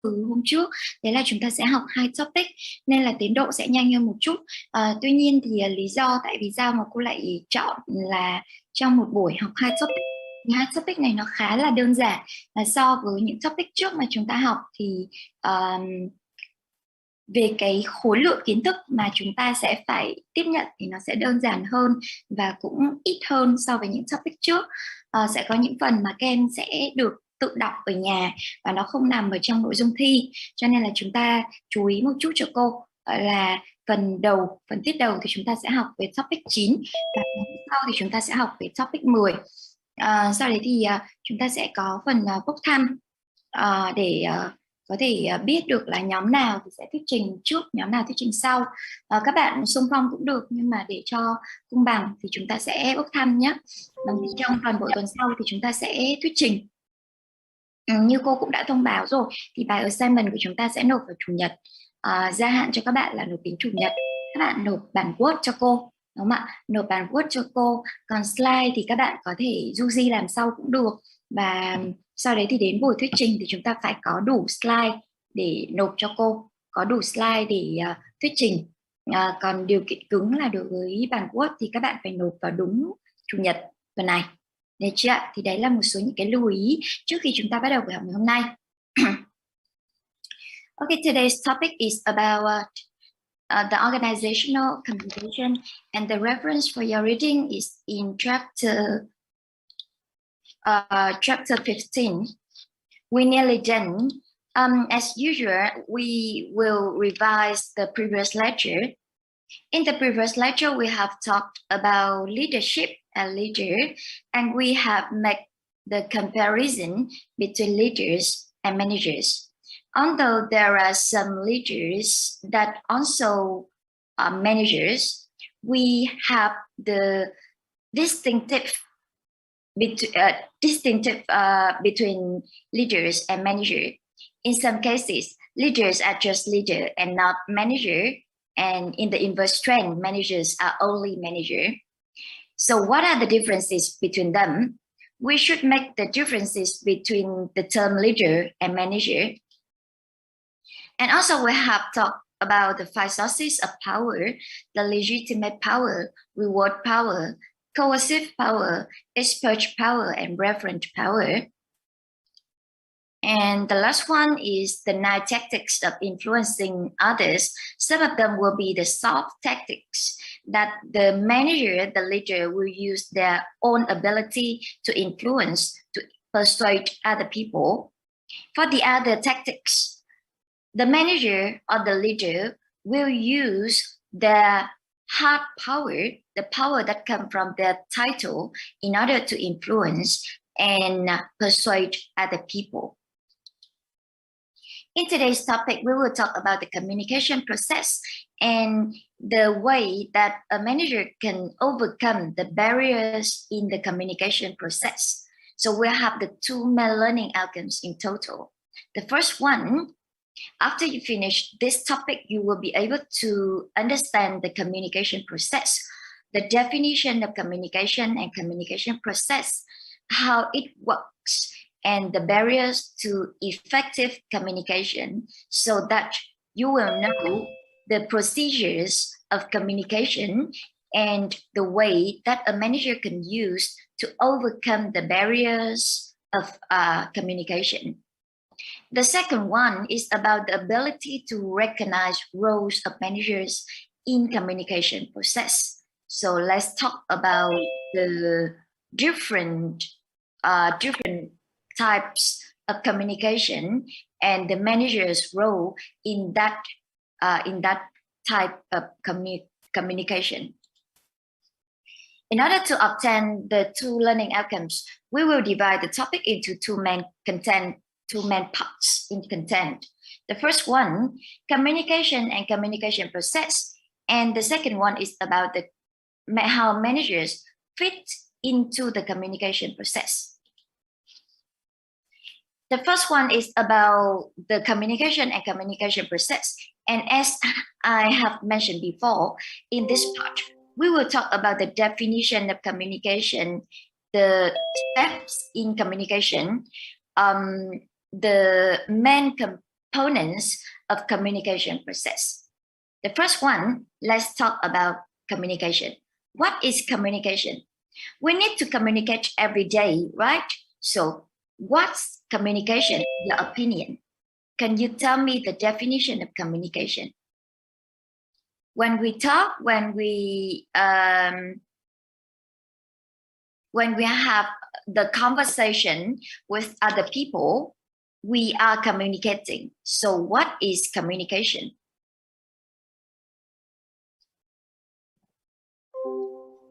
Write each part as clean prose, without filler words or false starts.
hôm trước, đấy là chúng ta sẽ học 2 topic nên là tiến độ sẽ nhanh hơn một chút. Tuy nhiên thì lý do tại vì sao mà cô lại chọn là trong một buổi học 2 topic, thì 2 topic này nó khá là đơn giản, là so với những topic trước mà chúng ta học thì về cái khối lượng kiến thức mà chúng ta sẽ phải tiếp nhận thì nó sẽ đơn giản hơn và cũng ít hơn so với những topic trước. Sẽ có những phần mà các em sẽ được tự đọc ở nhà và nó không nằm ở trong nội dung thi, cho nên là chúng ta chú ý một chút cho cô, là phần tiết đầu thì chúng ta sẽ học về topic 9 và phần sau thì chúng ta sẽ học về topic 10. Sau đấy thì chúng ta sẽ có phần bốc thăm để có thể biết được là nhóm nào thì sẽ thuyết trình trước, nhóm nào thuyết trình sau. Các bạn xung phong cũng được, nhưng mà để cho công bằng thì chúng ta sẽ bốc thăm nhé. Trong toàn bộ tuần sau thì chúng ta sẽ thuyết trình. Như cô cũng đã thông báo rồi thì bài assignment của chúng ta sẽ nộp vào Chủ nhật. Gia hạn cho các bạn là nộp đến Chủ nhật. Các bạn nộp bản Word cho cô, đúng không ạ? Nộp bản Word cho cô. Còn slide thì các bạn có thể du di làm sau cũng được. Và sau đấy thì đến buổi thuyết trình thì chúng ta phải có đủ slide để nộp cho cô, có đủ slide để thuyết trình. Còn điều kiện cứng là đối với bản Word thì các bạn phải nộp vào đúng Chủ nhật tuần này. Được chưa ạ? Thì đấy là một số những cái lưu ý trước khi chúng ta bắt đầu buổi học ngày hôm nay. Okay, today's topic is about the organizational communication, and the reference for your reading is in chapter 15. We're nearly done. As usual, we will revise the previous lecture. In the previous lecture, we have talked about leadership and leader, and we have made the comparison between leaders and managers. Although there are some leaders that also are managers, we have the distinctive between leaders and manager. In some cases, leaders are just leader and not manager, and in the inverse trend, managers are only manager. So what are the differences between them? We should make the differences between the term leader and manager. And also we have talked about the 5 sources of power: the legitimate power, reward power, coercive power, expert power, and referent power. And the last one is the 9 tactics of influencing others. Some of them will be the soft tactics that the manager, the leader, will use their own ability to influence, to persuade other people. For the other tactics, the manager or the leader will use their hard power, the power that comes from their title, in order to influence and persuade other people. In today's topic, we will talk about the communication process and the way that a manager can overcome the barriers in the communication process. So we'll have the 2 main learning outcomes in total. The first one, after you finish this topic, you will be able to understand the communication process, the definition of communication and communication process, how it works, and the barriers to effective communication, so that you will know the procedures of communication and the way that a manager can use to overcome the barriers of communication. The second one is about the ability to recognize roles of managers in communication process. So let's talk about the different types of communication and the manager's role in that type of communication. In order to obtain the 2 learning outcomes, we will divide the topic into 2 main parts in content. The first one, communication and communication process, and the second one is about how managers fit into the communication process. The first one is about the communication and communication process. And as I have mentioned before, in this part, we will talk about the definition of communication, the steps in communication, the main components of communication process. The first one, let's talk about communication. What is communication? We need to communicate every day, right? So what's communication, your opinion? Can you tell me the definition of communication? When we talk, when we have the conversation with other people, we are communicating. So what is communication?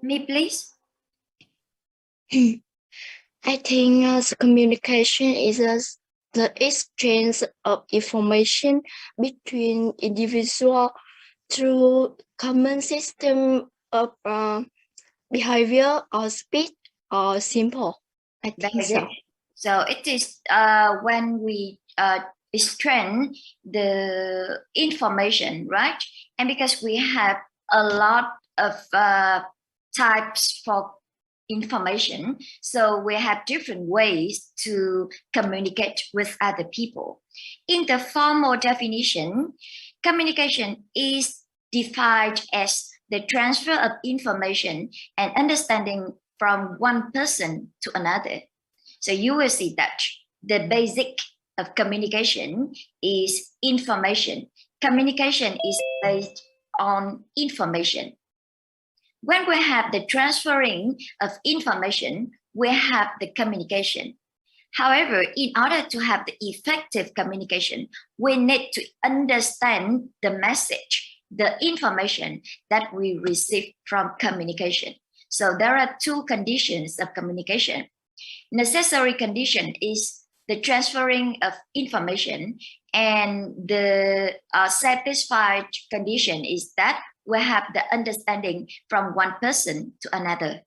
Me, please. I think communication is the exchange of information between individuals through common system of behavior or speech or simple. I think so. So it is when we strengthen the information, right? And because we have a lot of types for information, so we have different ways to communicate with other people. In the formal definition, communication is defined as the transfer of information and understanding from one person to another. So you will see that the basic of communication is information. Communication is based on information. When we have the transferring of information, we have the communication. However, in order to have the effective communication, we need to understand the message, the information that we receive from communication. So there are two conditions of communication. Necessary condition is the transferring of information, and the satisfied condition is that we have the understanding from one person to another.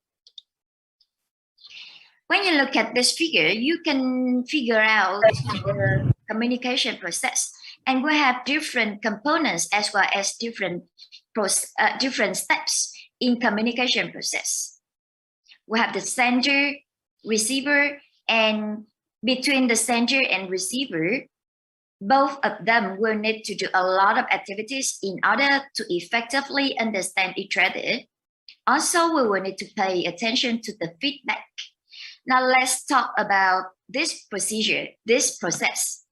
When you look at this figure, you can figure out the communication process, and we have different components as well as different steps in communication process. We have the sender, receiver, and between the sender and receiver, both of them will need to do a lot of activities in order to effectively understand each other. Also, we will need to pay attention to the feedback. Now let's talk about this procedure, this process.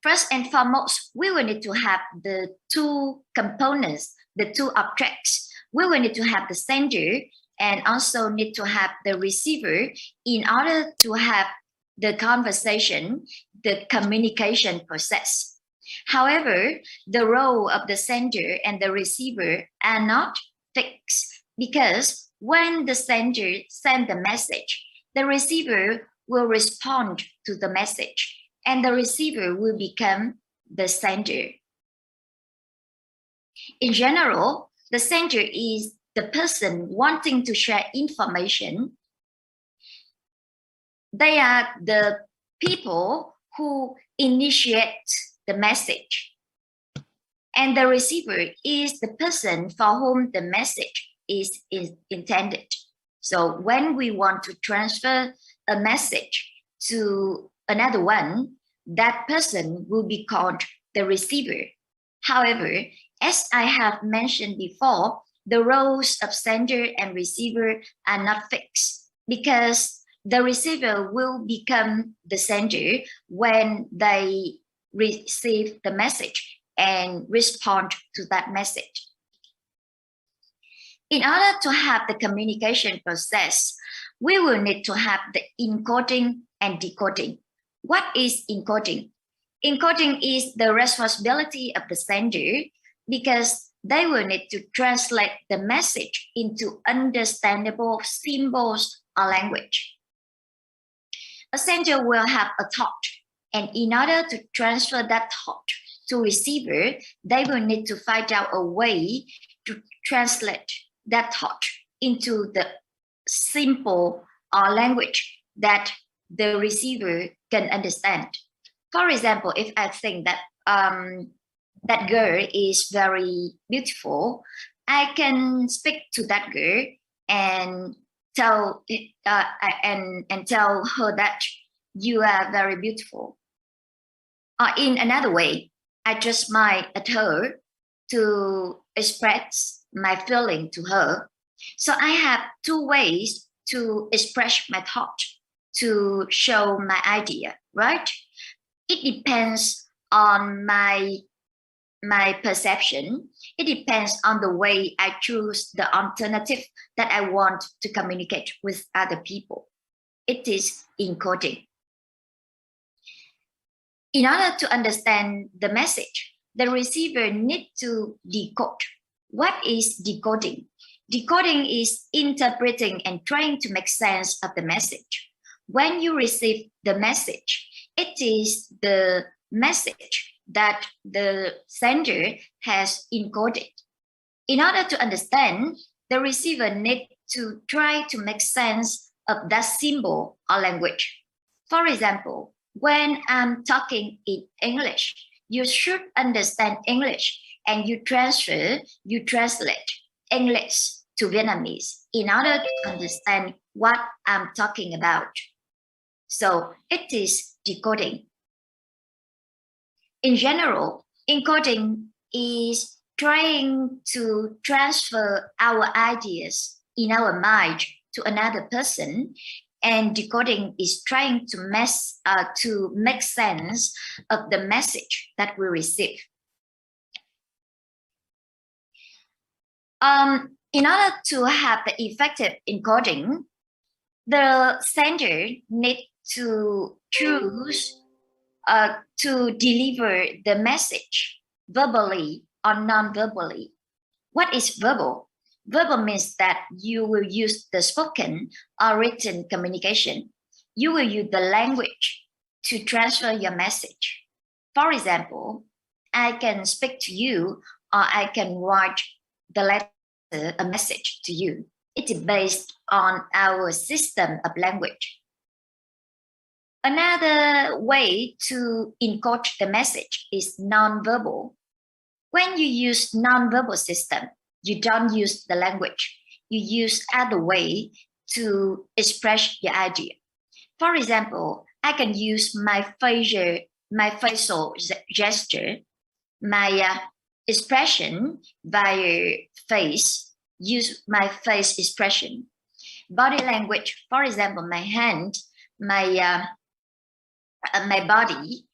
First and foremost, we will need to have the two components, the two objects. We will need to have the sender and also need to have the receiver in order to have the conversation, the communication process. However, the role of the sender and the receiver are not fixed, because when the sender sends the message, the receiver will respond to the message, and the receiver will become the sender. In general, the sender is the person wanting to share information. They are the people who initiate the message. And the receiver is the person for whom the message is intended. So when we want to transfer a message to another one, that person will be called the receiver. However, as I have mentioned before, the roles of sender and receiver are not fixed, because the receiver will become the sender when they receive the message and respond to that message. In order to have the communication process, we will need to have the encoding and decoding. What is encoding? Encoding is the responsibility of the sender, because they will need to translate the message into understandable symbols or language. A sender will have a thought, and in order to transfer that thought to receiver, they will need to find out a way to translate that thought into the simple language that the receiver can understand. For example, if I think that that girl is very beautiful, I can speak to that girl and tell tell her that you are very beautiful. Or in another way, I just smile at her to express my feeling to her. So I have two ways to express my thought, to show my idea, right? It depends on my perception. It depends on the way I choose the alternative that I want to communicate with other people. It is encoding. In order to understand the message, the receiver needs to decode. What is decoding? Decoding is interpreting and trying to make sense of the message. When you receive the message, it is the message that the sender has encoded. In order to understand, the receiver needs to try to make sense of that symbol or language. For example, when I'm talking in English, you should understand English and you translate English to Vietnamese in order to understand what I'm talking about. So it is decoding. In general, encoding is trying to transfer our ideas in our mind to another person, and decoding is trying to make sense of the message that we receive. In order to have the effective encoding, the sender needs to choose to deliver the message verbally or non-verbally. What is verbal? Verbal means that you will use the spoken or written communication. You will use the language to transfer your message. For example, I can speak to you, or I can write the letter, a message to you. It is based on our system of language. Another way to encode the message is non-verbal. When you use non-verbal system, you don't use the language. You use other way to express your idea. For example, I can use my facial gesture, my expression via face, use my face expression. Body language, for example, my hand, my body,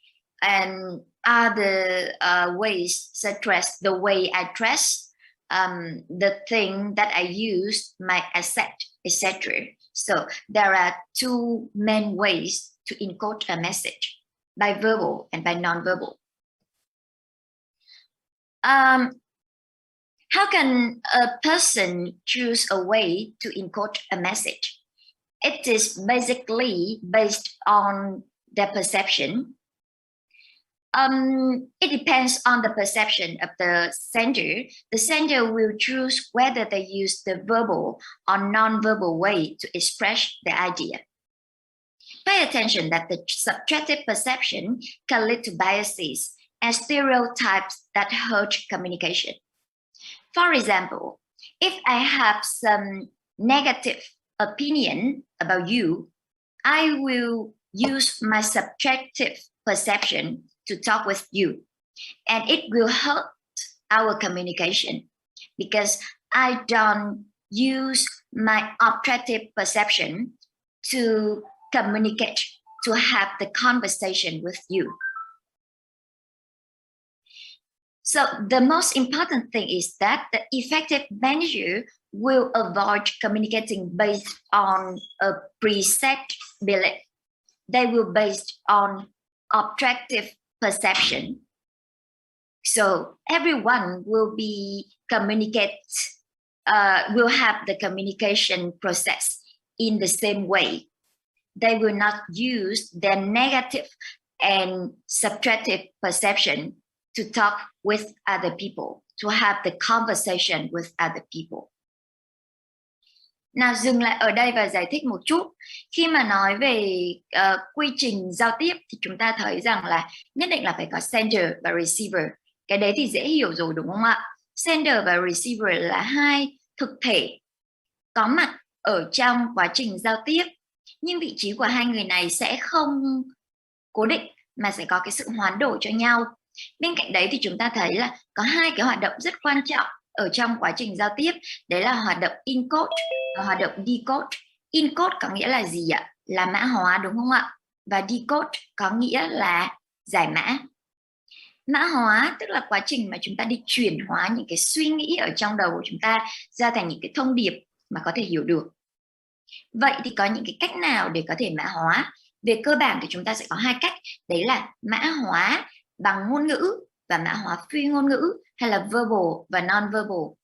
and other ways such as the way I dress, the thing that I use, my asset, etc. So there are two main ways to encode a message, by verbal and by non-verbal. How can a person choose a way to encode a message? It is basically based on their perception. It depends on the perception of the sender. The sender will choose whether they use the verbal or non-verbal way to express the idea. Pay attention that the subjective perception can lead to biases and stereotypes that hurt communication. For example, if I have some negative opinion about you, I will use my subjective perception to talk with you, and it will hurt our communication because I don't use my objective perception to communicate, to have the conversation with you. So the most important thing is that the effective manager will avoid communicating based on a preset belief. They will based on objective perception. So everyone will will have the communication process in the same way. They will not use their negative and subjective perception to talk with other people, to have the conversation with other people. Nào, dừng lại ở đây và giải thích một chút. Khi mà nói về quy trình giao tiếp thì chúng ta thấy rằng là nhất định là phải có sender và receiver. Cái đấy thì dễ hiểu rồi đúng không ạ? Sender và receiver là hai thực thể có mặt ở trong quá trình giao tiếp, nhưng vị trí của hai người này sẽ không cố định mà sẽ có cái sự hoán đổi cho nhau. Bên cạnh đấy thì chúng ta thấy là có hai cái hoạt động rất quan trọng ở trong quá trình giao tiếp, đấy là hoạt động encode và hoạt động decode. Encode có nghĩa là gì ạ? Là mã hóa, đúng không ạ? Và decode có nghĩa là giải mã. Mã hóa tức là quá trình mà chúng ta đi chuyển hóa những cái suy nghĩ ở trong đầu của chúng ta ra thành những cái thông điệp mà có thể hiểu được. Vậy thì có những cái cách nào để có thể mã hóa? Về cơ bản thì chúng ta sẽ có hai cách, đấy là mã hóa bằng ngôn ngữ và mã hóa phi ngôn ngữ, hay là verbal và non-verbal.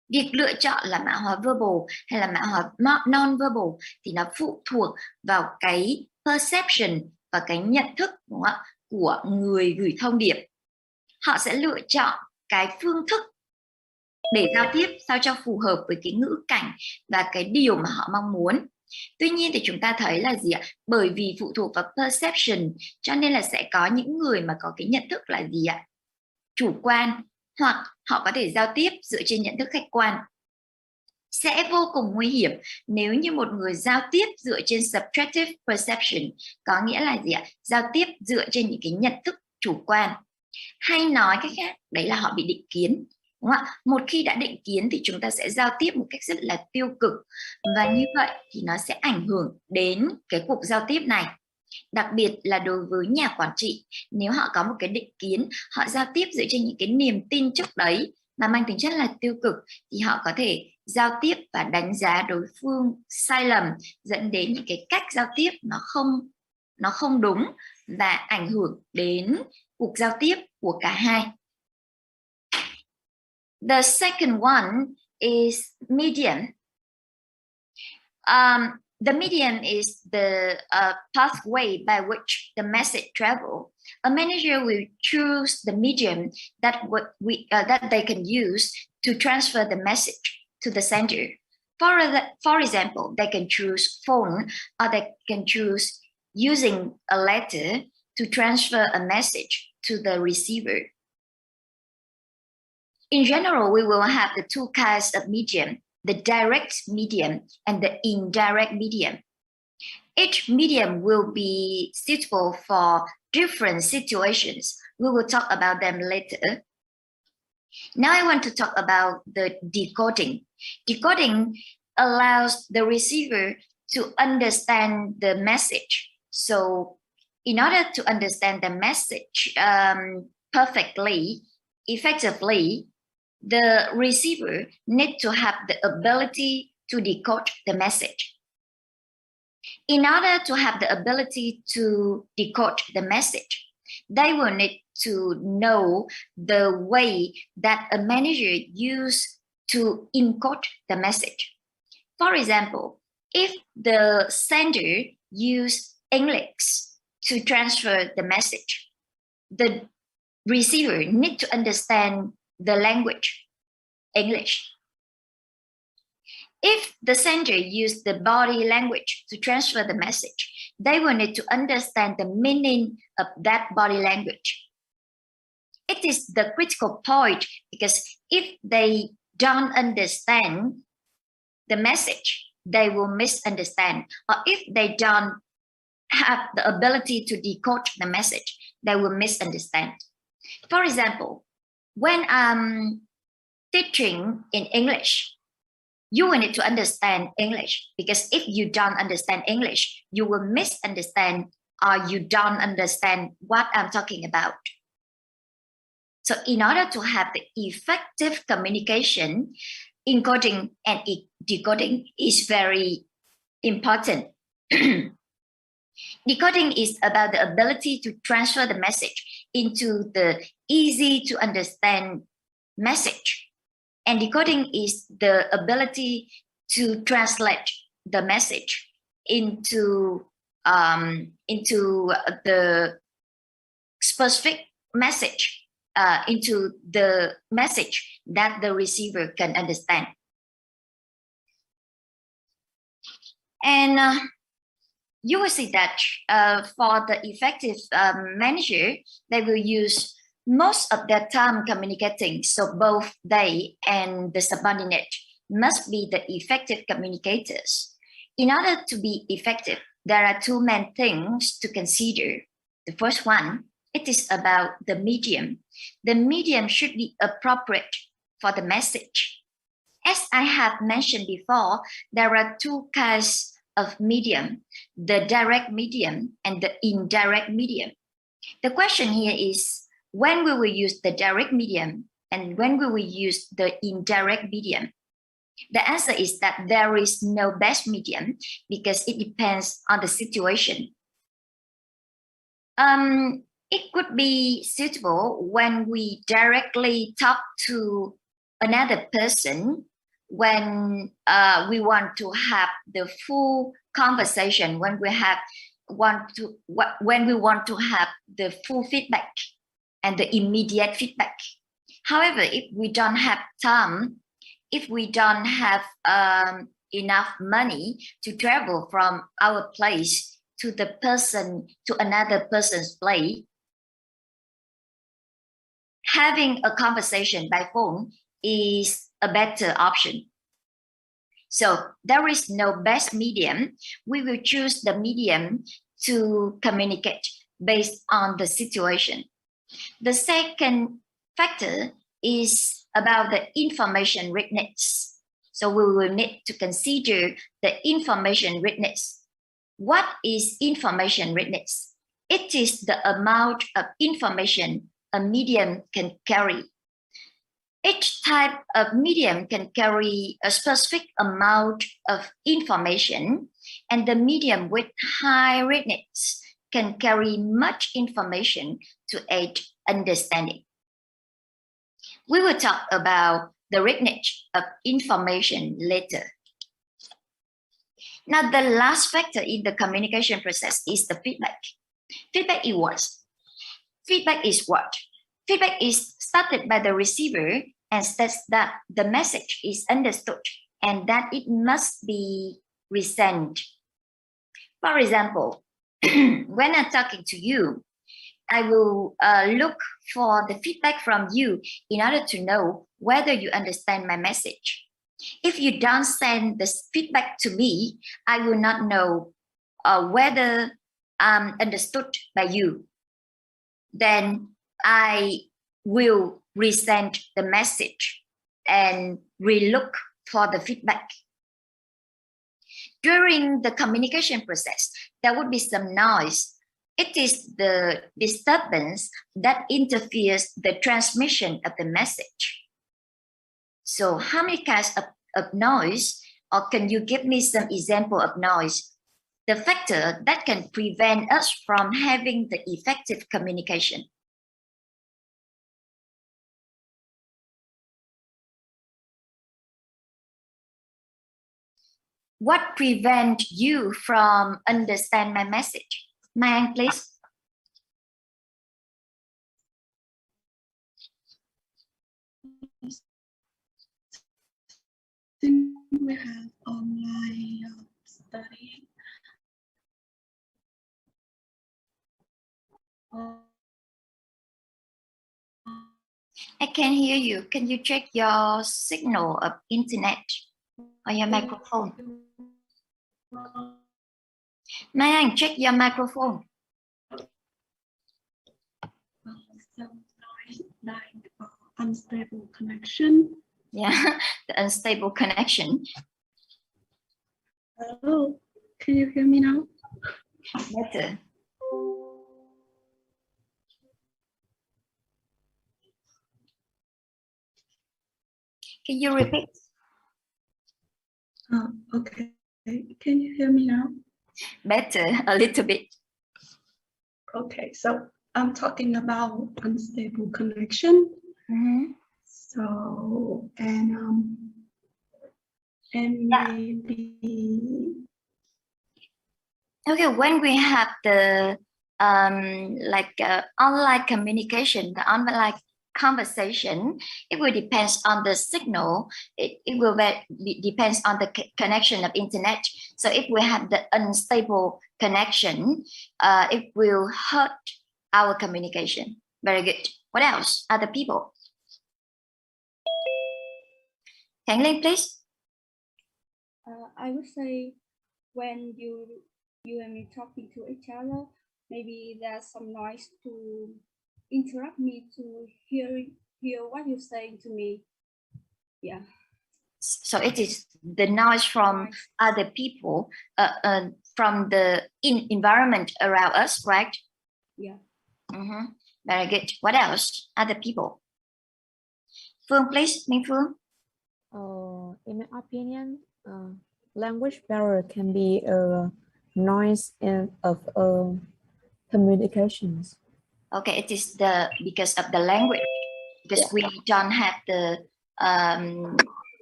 Việc lựa chọn là mã hóa verbal hay là mã hóa non-verbal thì nó phụ thuộc vào cái perception và cái nhận thức, đúng không ạ, của người gửi thông điệp. Họ sẽ lựa chọn cái phương thức để giao tiếp sao cho phù hợp với cái ngữ cảnh và cái điều mà họ mong muốn. Tuy nhiên thì chúng ta thấy là gì ạ? Bởi vì phụ thuộc vào perception cho nên là sẽ có những người mà có cái nhận thức là gì ạ? Chủ quan, hoặc họ có thể giao tiếp dựa trên nhận thức khách quan. Sẽ vô cùng nguy hiểm nếu như một người giao tiếp dựa trên subjective perception, có nghĩa là gì ạ? Giao tiếp dựa trên những cái nhận thức chủ quan. Hay nói cách khác, đấy là họ bị định kiến. Đúng không ạ? Một khi đã định kiến thì chúng ta sẽ giao tiếp một cách rất là tiêu cực, và như vậy thì nó sẽ ảnh hưởng đến cái cuộc giao tiếp này. Đặc biệt là đối với nhà quản trị, nếu họ có một cái định kiến, họ giao tiếp dựa trên những cái niềm tin trước đấy mà mang tính chất là tiêu cực, thì họ có thể giao tiếp và đánh giá đối phương sai lầm, dẫn đến những cái cách giao tiếp nó không đúng và ảnh hưởng đến cuộc giao tiếp của cả hai. The second one is medium. The medium is the pathway by which the message travels. A manager will choose the medium that that they can use to transfer the message to the sender. For example, they can choose phone, or they can choose using a letter to transfer a message to the receiver. In general, we will have the two kinds of medium, the direct medium and the indirect medium. Each medium will be suitable for different situations. We will talk about them later. Now I want to talk about the decoding. Decoding allows the receiver to understand the message. So in order to understand the message perfectly, effectively, the receiver needs to have the ability to decode the message. In order to have the ability to decode the message, they will need to know the way that a manager uses to encode the message. For example, if the sender uses English to transfer the message, the receiver needs to understand the language, English. If the sender uses the body language to transfer the message, they will need to understand the meaning of that body language. It is the critical point, because if they don't understand the message, they will misunderstand. Or if they don't have the ability to decode the message, they will misunderstand. For example, when I'm teaching in English, you will need to understand English, because if you don't understand English, you will misunderstand, or you don't understand what I'm talking about. So in order to have the effective communication, encoding and decoding is very important. Decoding is about the ability to transfer the message into the easy to understand message. And decoding is the ability to translate the message into the specific message, into the message that the receiver can understand. And you will see that for the effective manager, they will use most of their time communicating. So both they and the subordinate must be the effective communicators. In order to be effective, there are two main things to consider. The first one, it is about the medium. The medium should be appropriate for the message. As I have mentioned before, there are two kinds of medium, the direct medium and the indirect medium. The question here is, when we will use the direct medium and when we will use the indirect medium? The answer is that there is no best medium because it depends on the situation. It could be suitable when we directly talk to another person, when we want to have the full conversation, when we want to have the full feedback and the immediate feedback. However, if we don't have time, if we don't have enough money to travel from our place to another person's place, having a conversation by phone is a better option. So there is no best medium. We will choose the medium to communicate based on the situation. The second factor is about the information readiness. So we will need to consider the information readiness. What is information readiness? It is the amount of information a medium can carry. Each type of medium can carry a specific amount of information, and the medium with high readiness can carry much information to aid understanding. We will talk about the readiness of information later. Now, the last factor in the communication process is the feedback. Feedback is what? Feedback is what? Feedback is started by the receiver and states that the message is understood and that it must be resent. For example, when I'm talking to you, I will look for the feedback from you in order to know whether you understand my message. If you don't send the feedback to me, I will not know whether I'm understood by you. Then I will resend the message and relook for the feedback. During the communication process, there would be some noise. It is the disturbance that interferes the transmission of the message. So how many kinds of noise, or can you give me some example of noise? The factor that can prevent us from having the effective communication. What prevents you from understand my message? Mai, please. We have online studying. I can hear you. Can you check your signal of internet or your microphone? Mai, check your microphone. Some noise like unstable connection. Yeah, the unstable connection. Hello, can you hear me now? Better. Can you repeat? Okay, can you hear me now? Better, a little bit. Okay, so I'm talking about unstable connection. Mm-hmm. So, and maybe. Okay, when we have the online communication, the online conversation, it will depend on the signal. It will depends on the connection of internet. So if we have the unstable connection, it will hurt our communication. Very good. What else? Other people? Can Linh, please? I would say when you and me talking to each other, maybe there's some noise to interrupt me to hear what you're saying to me. Yeah. So it is the noise from other people, from the environment around us, right? Yeah. Very good. What else? Other people. Phương, please. Minh Phương. In my opinion, language barrier can be a noise of communications. Okay, it is because of the language, because we don't have the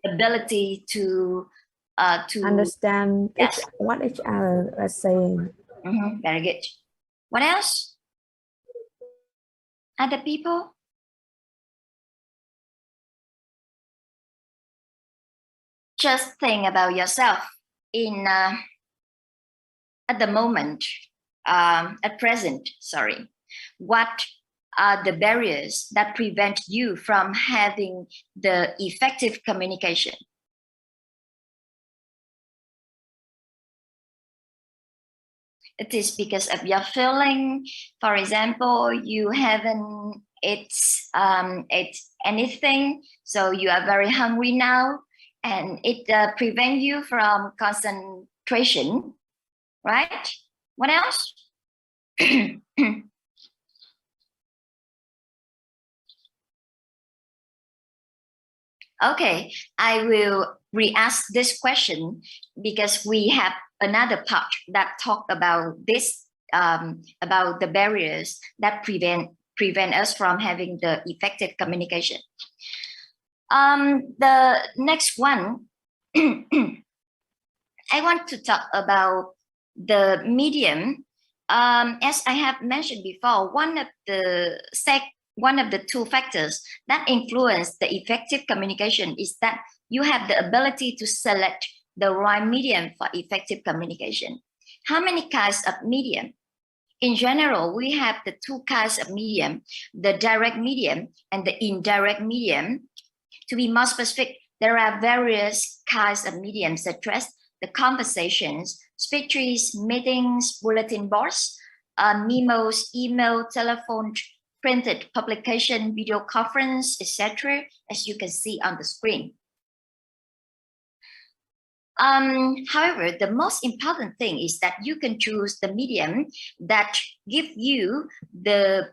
ability to understand what each other are saying. Very good. What else? Other people? Just think about yourself in at the moment, at present, sorry. What are the barriers that prevent you from having the effective communication? It is because of your feeling. For example, you haven't ate anything, so you are very hungry now, and it prevents you from concentration, right? What else? Okay, I will re-ask this question because we have another part that talk about this, about the barriers that prevent us from having the effective communication. The next one, I want to talk about the medium. As I have mentioned before, one of the two factors that influence the effective communication is that you have the ability to select the right medium for effective communication. How many kinds of medium? In general, we have the two kinds of medium, the direct medium and the indirect medium. To be more specific, there are various kinds of mediums such as the conversations, speeches, meetings, bulletin boards, memos, email, telephone, printed publication, video conference, etc., as you can see on the screen. However, the most important thing is that you can choose the medium that give you the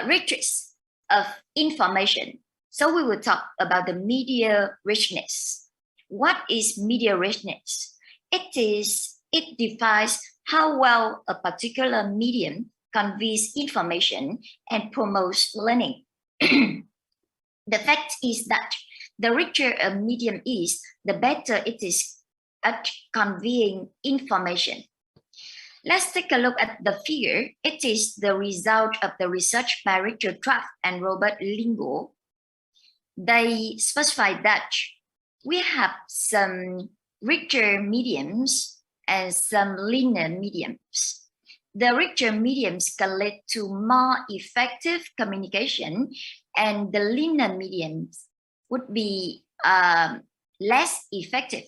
richness of information. So we will talk about the media richness. What is media richness? It defines how well a particular medium conveys information and promotes learning. The fact is that the richer a medium is, the better it is at conveying information. Let's take a look at the figure. It is the result of the research by Richard Trapp and Robert Lingo. They specify that we have some richer mediums and some leaner mediums. The richer mediums can lead to more effective communication, and the leaner mediums would be less effective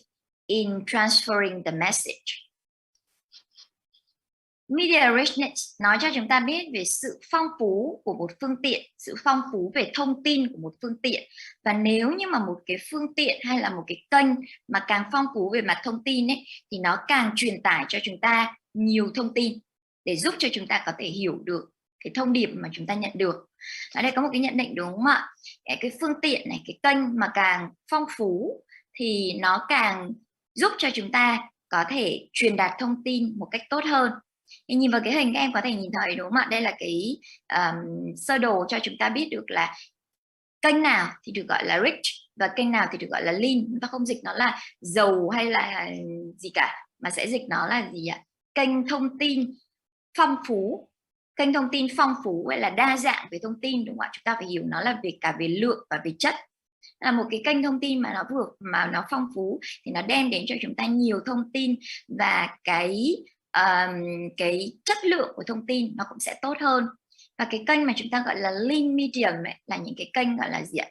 in transferring the message. Media richness nói cho chúng ta biết về sự phong phú của một phương tiện, sự phong phú về thông tin của một phương tiện. Và nếu như mà một cái phương tiện hay là một cái kênh mà càng phong phú về mặt thông tin ấy, thì nó càng truyền tải cho chúng ta nhiều thông tin để giúp cho chúng ta có thể hiểu được cái thông điệp mà chúng ta nhận được. Ở đây có một cái nhận định đúng không ạ? Cái phương tiện này, cái kênh mà càng phong phú thì nó càng giúp cho chúng ta có thể truyền đạt thông tin một cách tốt hơn. Thì nhìn vào cái hình các em có thể nhìn thấy đúng không ạ? Đây là cái sơ đồ cho chúng ta biết được là kênh nào thì được gọi là rich và kênh nào thì được gọi là lean. Chúng ta không dịch nó là giàu hay là gì cả, mà sẽ dịch nó là gì ạ? Kênh thông tin phong phú. Kênh thông tin phong phú hay là đa dạng về thông tin, đúng không ạ? Chúng ta phải hiểu nó là cả về lượng và về chất. Là một cái kênh thông tin mà nó phong phú thì nó đem đến cho chúng ta nhiều thông tin, và cái chất lượng của thông tin nó cũng sẽ tốt hơn. Và cái kênh mà chúng ta gọi là lean medium ấy, là những cái kênh gọi là gì ạ?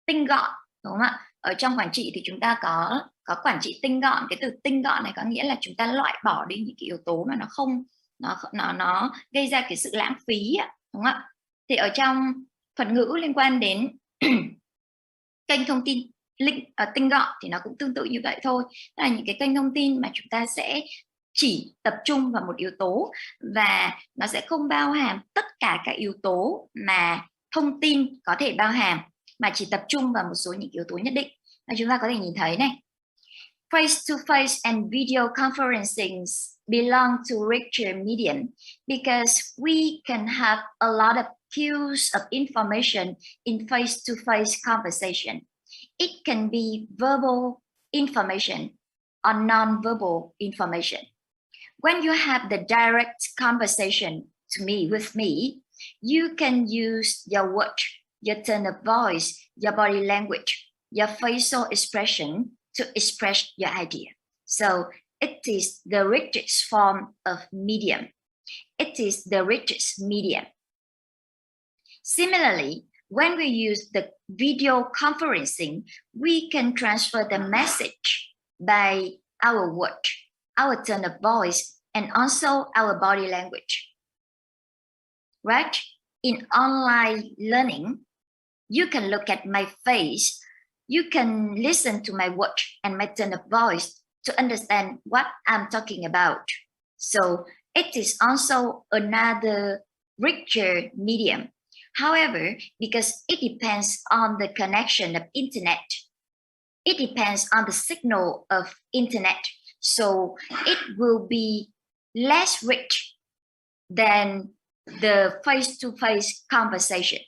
Tinh gọn, đúng không ạ? Ở trong quản trị thì chúng ta có quản trị tinh gọn. Cái từ tinh gọn này có nghĩa là chúng ta loại bỏ đi những cái yếu tố mà nó gây ra cái sự lãng phí, đúng không ạ? Thì ở trong thuật ngữ liên quan đến kênh thông tin tinh gọn thì nó cũng tương tự như vậy thôi. Đó là những cái kênh thông tin mà chúng ta sẽ chỉ tập trung vào một yếu tố và nó sẽ không bao hàm tất cả các yếu tố mà thông tin có thể bao hàm, mà chỉ tập trung vào một số những yếu tố nhất định. Và chúng ta có thể nhìn thấy này, face-to-face and video conferencing belong to richer medium because we can have a lot of cues of information in face-to-face conversation. It can be verbal information or non-verbal information. When you have the direct conversation with me, you can use your words, your tone of voice, your body language, your facial expression to express your idea. So it is the richest form of medium. It is the richest medium. Similarly, when we use the video conferencing, we can transfer the message by our words, our tone of voice, and also our body language. Right? In online learning, you can look at my face, you can listen to my words and my tone of voice to understand what I'm talking about. So it is also another richer medium. However, because it depends on the connection of internet, it depends on the signal of internet, so it will be less rich than the face-to-face conversation.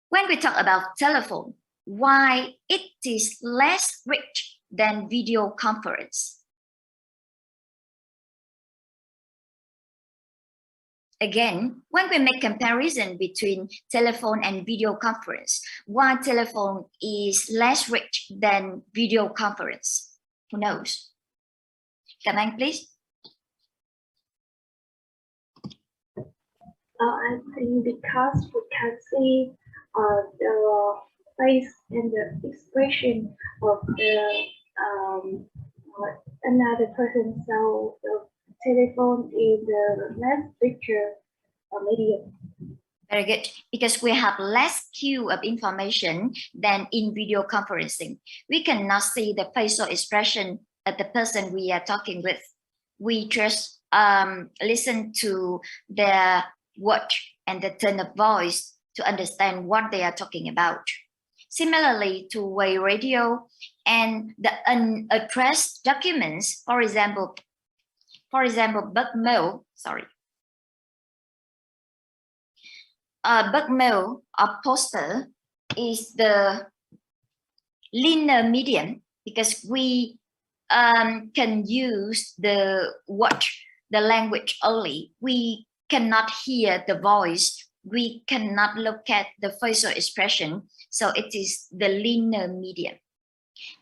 When we talk about telephone, why it is less rich than video conference? Again, when we make comparison between telephone and video conference, why telephone is less rich than video conference? Who knows? Come on, please. I think because we can see the face and the expression of the another person, so the telephone is the less richer medium. Very good, because we have less queue of information than in video conferencing. We cannot see the facial expression of the person we are talking with. We just listen to their word and the tone of voice to understand what they are talking about. Similarly, two-way radio and the unaddressed documents, for example, bulk mail, bulk mail or poster is the linear medium because we can use the word, the language only. We cannot hear the voice. We cannot look at the facial expression. So it is the linear medium.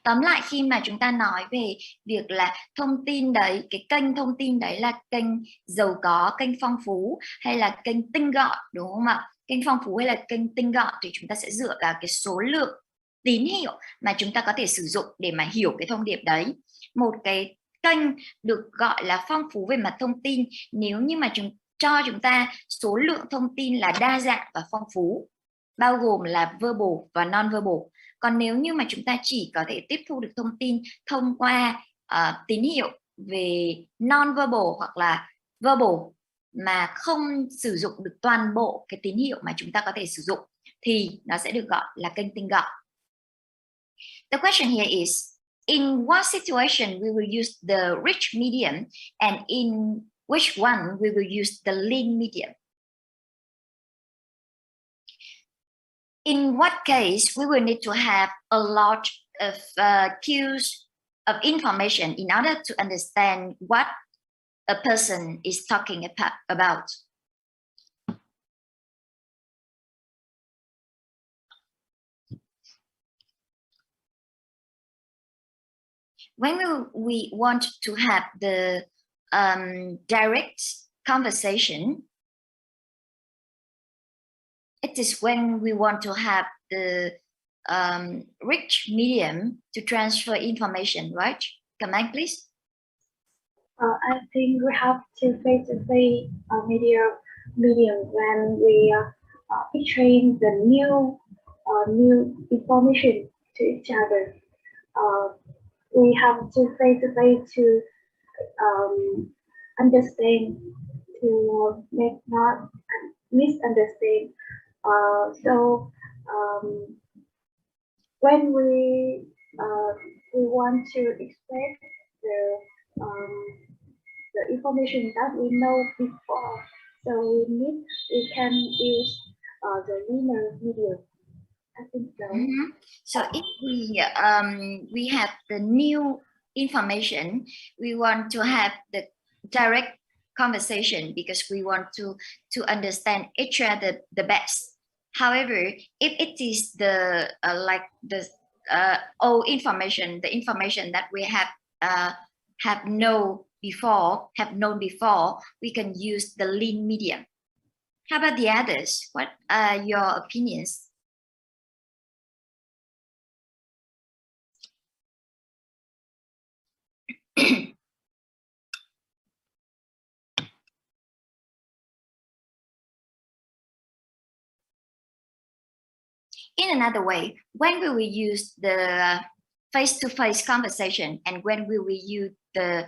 Tóm lại, khi mà chúng ta nói về việc là thông tin đấy, cái kênh thông tin đấy là kênh giàu có, kênh phong phú hay là kênh tinh gọn, đúng không ạ? Kênh phong phú hay là kênh tinh gọn thì chúng ta sẽ dựa vào cái số lượng tín hiệu mà chúng ta có thể sử dụng để mà hiểu cái thông điệp đấy. Một cái kênh được gọi là phong phú về mặt thông tin nếu như mà cho chúng ta số lượng thông tin là đa dạng và phong phú, bao gồm là verbal và non-verbal. Còn nếu như mà chúng ta chỉ có thể tiếp thu được thông tin thông qua tín hiệu về non-verbal hoặc là verbal mà không sử dụng được toàn bộ cái tín hiệu mà chúng ta có thể sử dụng thì nó sẽ được gọi là kênh tinh gọn. The question here is, in what situation we will use the rich medium and in which one we will use the lean medium? In what case we will need to have a lot of cues of information in order to understand what a person is talking about? When we want to have the direct conversation, it is when we want to have the rich medium to transfer information, right? Come on, please. I think we have to face-to-face medium when we exchange the new information to each other. We have to face-to-face to understand, to make not misunderstand. So when we want to express the information that we know before, so we can use the linear medium. I think so. So if we have the new information, we want to have the direct conversation because we want to understand each other the best. However, if it is the like the old information, the information that we have known before, we can use the lean medium. How about the others? What are your opinions? In another way, when we will use the face-to-face conversation and when we will use the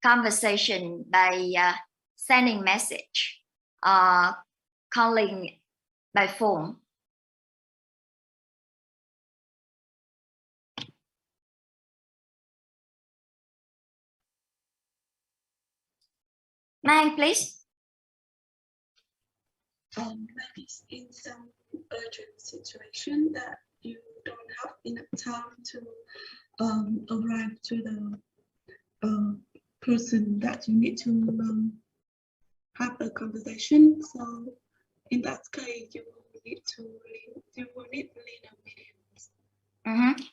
conversation by sending message, calling by phone. Mang, please. Maybe in some urgent situation that you don't have enough time to arrive to the person that you need to have a conversation. So in that case, you will need linear mediums.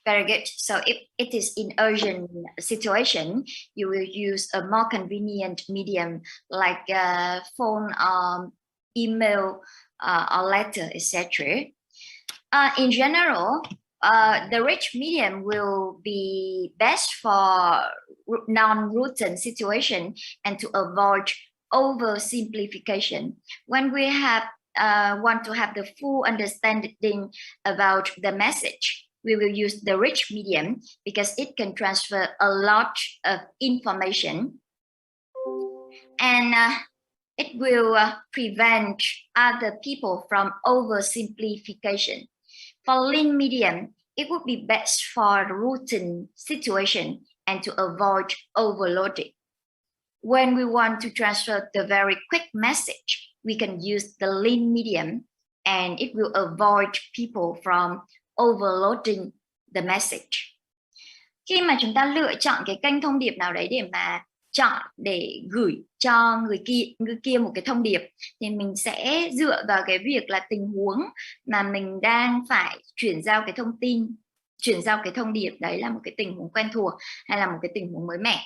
Very good. So if it is in urgent situation, you will use a more convenient medium like phone, email, or letter, etc. In general, the rich medium will be best for non-routine situation and to avoid oversimplification. When we have want to have the full understanding about the message, we will use the rich medium because it can transfer a lot of information and it will prevent other people from oversimplification. For lean medium, it would be best for routine situation and to avoid overloading. When we want to transfer the very quick message, we can use the lean medium and it will avoid people from overloading the message. Khi mà chúng ta lựa chọn cái kênh thông điệp nào đấy để mà chọn để gửi cho người kia một cái thông điệp thì mình sẽ dựa vào cái việc là tình huống mà mình đang phải chuyển giao cái thông điệp đấy là một cái tình huống quen thuộc hay là một cái tình huống mới mẻ.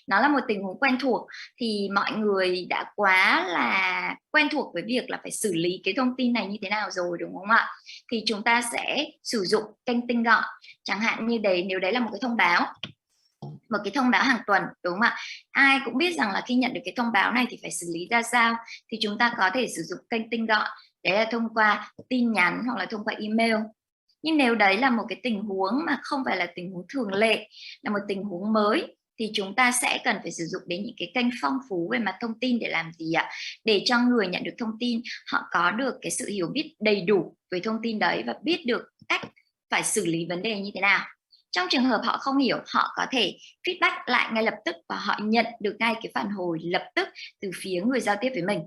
Nó là một tình huống quen thuộc thì mọi người đã quá là quen thuộc với việc là phải xử lý cái thông tin này như thế nào rồi, đúng không ạ? Thì chúng ta sẽ sử dụng kênh tinh gọn, chẳng hạn như nếu đấy là một cái thông báo hàng tuần, đúng không ạ? Ai cũng biết rằng là khi nhận được cái thông báo này thì phải xử lý ra sao, thì chúng ta có thể sử dụng kênh tinh gọn, đấy là thông qua tin nhắn hoặc là thông qua email. Nhưng nếu đấy là một cái tình huống mà không phải là tình huống thường lệ, là một tình huống mới, thì chúng ta sẽ cần phải sử dụng đến những cái kênh phong phú về mặt thông tin để làm gì ạ? Để cho người nhận được thông tin họ có được cái sự hiểu biết đầy đủ về thông tin đấy và biết được cách phải xử lý vấn đề như thế nào. Trong trường hợp họ không hiểu, họ có thể feedback lại ngay lập tức và họ nhận được ngay cái phản hồi lập tức từ phía người giao tiếp với mình.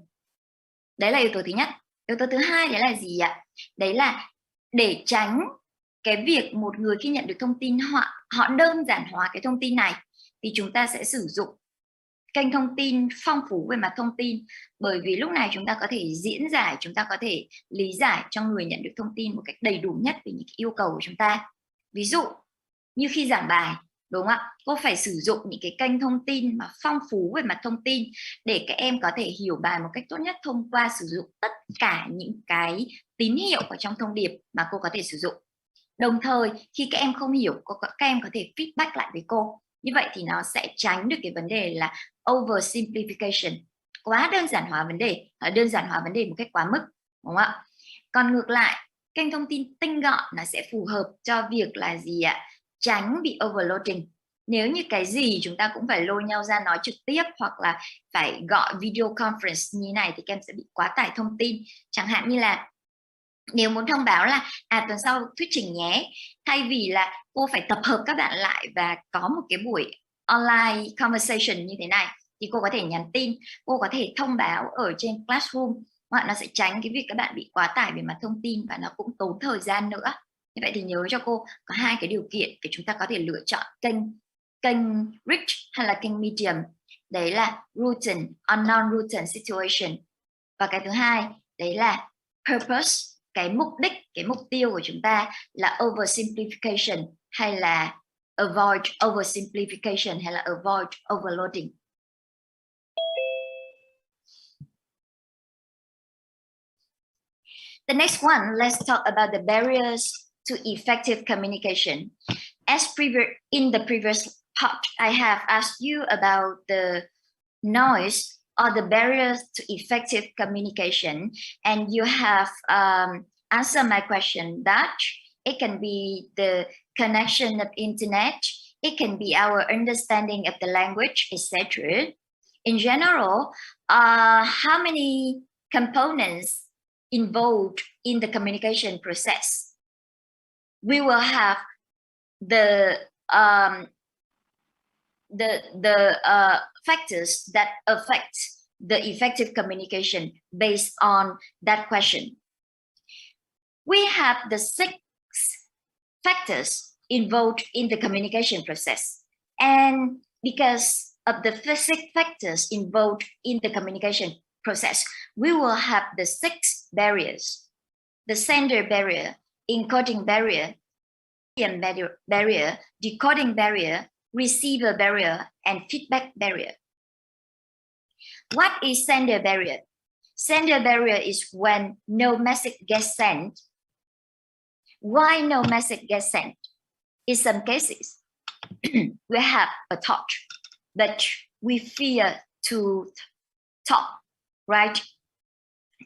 Đấy là yếu tố thứ nhất. Yếu tố thứ hai đấy là gì ạ? Đấy là để tránh cái việc một người khi nhận được thông tin họ đơn giản hóa cái thông tin này, thì chúng ta sẽ sử dụng kênh thông tin phong phú về mặt thông tin, bởi vì lúc này chúng ta có thể diễn giải, chúng ta có thể lý giải cho người nhận được thông tin một cách đầy đủ nhất về những cái yêu cầu của chúng ta. Ví dụ như khi giảng bài, đúng không ạ? Cô phải sử dụng những cái kênh thông tin mà phong phú về mặt thông tin để các em có thể hiểu bài một cách tốt nhất thông qua sử dụng tất cả những cái tín hiệu ở trong thông điệp mà cô có thể sử dụng. Đồng thời khi các em không hiểu, các em có thể feedback lại với cô. Như vậy thì nó sẽ tránh được cái vấn đề là oversimplification, quá đơn giản hóa vấn đề, đơn giản hóa vấn đề một cách quá mức, đúng không ạ? Còn ngược lại, kênh thông tin tinh gọn nó sẽ phù hợp cho việc là gì ạ? Tránh bị overloading. Nếu như cái gì chúng ta cũng phải lôi nhau ra nói trực tiếp hoặc là phải gọi video conference như này thì các em sẽ bị quá tải thông tin. Chẳng hạn như là nếu muốn thông báo là tuần sau thuyết trình nhé, thay vì là cô phải tập hợp các bạn lại và có một cái buổi online conversation như thế này, thì cô có thể nhắn tin, cô có thể thông báo ở trên Classroom, hoặc nó sẽ tránh cái việc các bạn bị quá tải về mặt thông tin và nó cũng tốn thời gian nữa. Như vậy thì nhớ cho cô có hai cái điều kiện để chúng ta có thể lựa chọn kênh rich hay là kênh medium. Đấy là routine or non-routine situation. Và cái thứ hai đấy là purpose, cái mục đích, cái mục tiêu của chúng ta là oversimplification hay là avoid oversimplification hay là avoid overloading. The next one, let's talk about the barriers to effective communication. As in the previous part, I have asked you about the noise or the barriers to effective communication, and you have answered my question that it can be the connection of internet, it can be our understanding of the language, etc. In general, how many components involved in the communication process? We will have the factors that affect the effective communication based on that question. We have the 6 factors involved in the communication process. And because of the 6 factors involved in the communication process, we will have the 6 barriers: the sender barrier, encoding barrier, barrier, decoding barrier, receiver barrier, and feedback barrier. What is sender barrier? Sender barrier is when no message gets sent. Why no message gets sent? In some cases, we have a thought, but we fear to talk, right?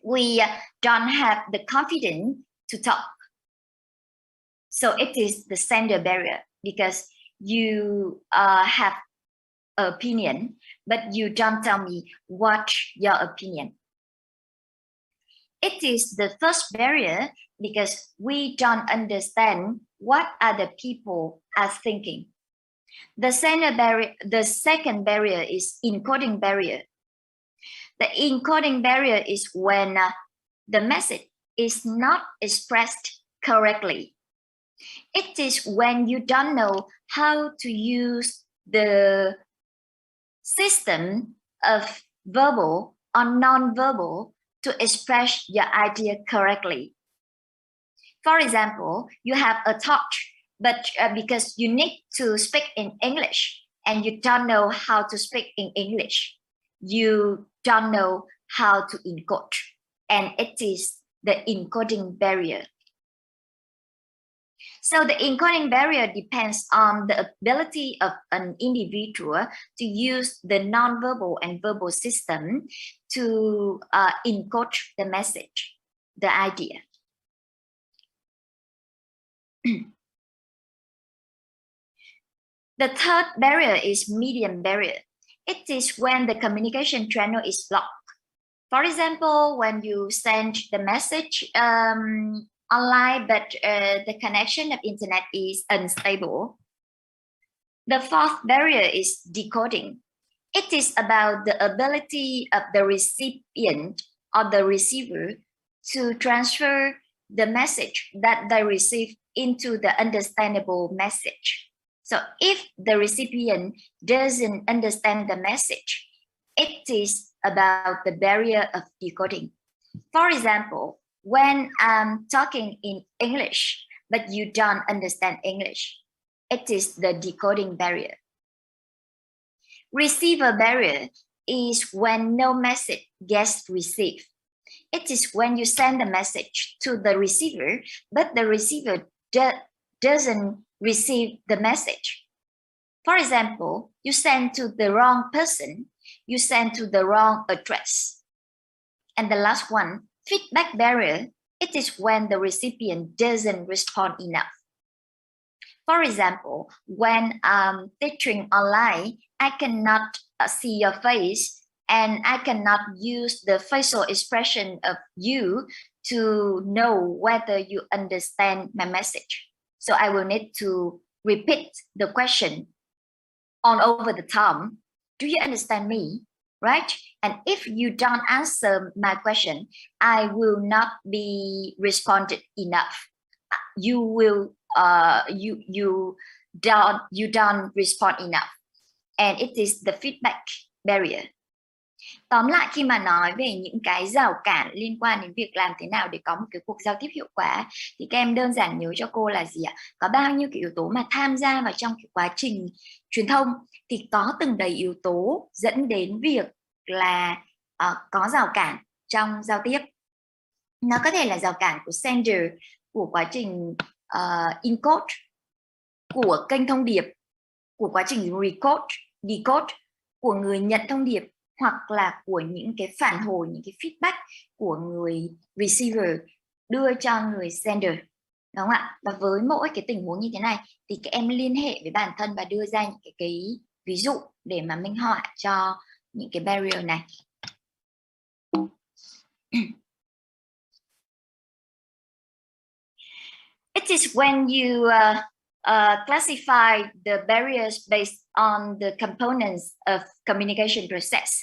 We don't have the confidence to talk. So it is the sender barrier, because you have an opinion, but you don't tell me what's your opinion. It is the first barrier because we don't understand what other people are thinking. The second barrier is encoding barrier. The encoding barrier is when the message is not expressed correctly. It is when you don't know how to use the system of verbal or non-verbal to express your idea correctly. For example, you have a thought, but because you need to speak in English and you don't know how to speak in English, you don't know how to encode, and it is the encoding barrier. So the encoding barrier depends on the ability of an individual to use the non-verbal and verbal system to encode the message, the idea. The third barrier is medium barrier. It is when the communication channel is blocked. For example, when you send the message online, but the connection of internet is unstable. The fourth barrier is decoding. It is about the ability of the recipient or the receiver to transfer the message that they receive into the understandable message. So if the recipient doesn't understand the message, it is about the barrier of decoding. For example, when I'm talking in English, but you don't understand English, it is the decoding barrier. Receiver barrier is when no message gets received. It is when you send a message to the receiver, but the receiver doesn't receive the message. For example, you send to the wrong person, you send to the wrong address. And the last one, feedback barrier, it is when the recipient doesn't respond enough. For example, when I'm teaching online, I cannot see your face and I cannot use the facial expression of you to know whether you understand my message. So I will need to repeat the question all over the time. Do you understand me? Right? And if you don't answer my question, I will not be responded enough. You will you don't respond enough, and it is the feedback barrier. Tóm lại, khi mà nói về những cái rào cản liên quan đến việc làm thế nào để có một cái cuộc giao tiếp hiệu quả, thì các em đơn giản nhớ cho cô là gì ạ? Có bao nhiêu cái yếu tố mà tham gia vào trong cái quá trình truyền thông, thì có từng đầy yếu tố dẫn đến việc là có rào cản trong giao tiếp. Nó có thể là rào cản của sender, của quá trình encode, của kênh thông điệp, của quá trình recode, decode, của người nhận thông điệp, hoặc là của những cái phản hồi, những cái feedback của người receiver đưa cho người sender. Đúng không ạ? Và với mỗi cái tình huống như thế này thì các em liên hệ với bản thân và đưa ra những cái ví dụ để mà minh họa cho những cái barrier này. It is when you classify the barriers based on the components of communication process.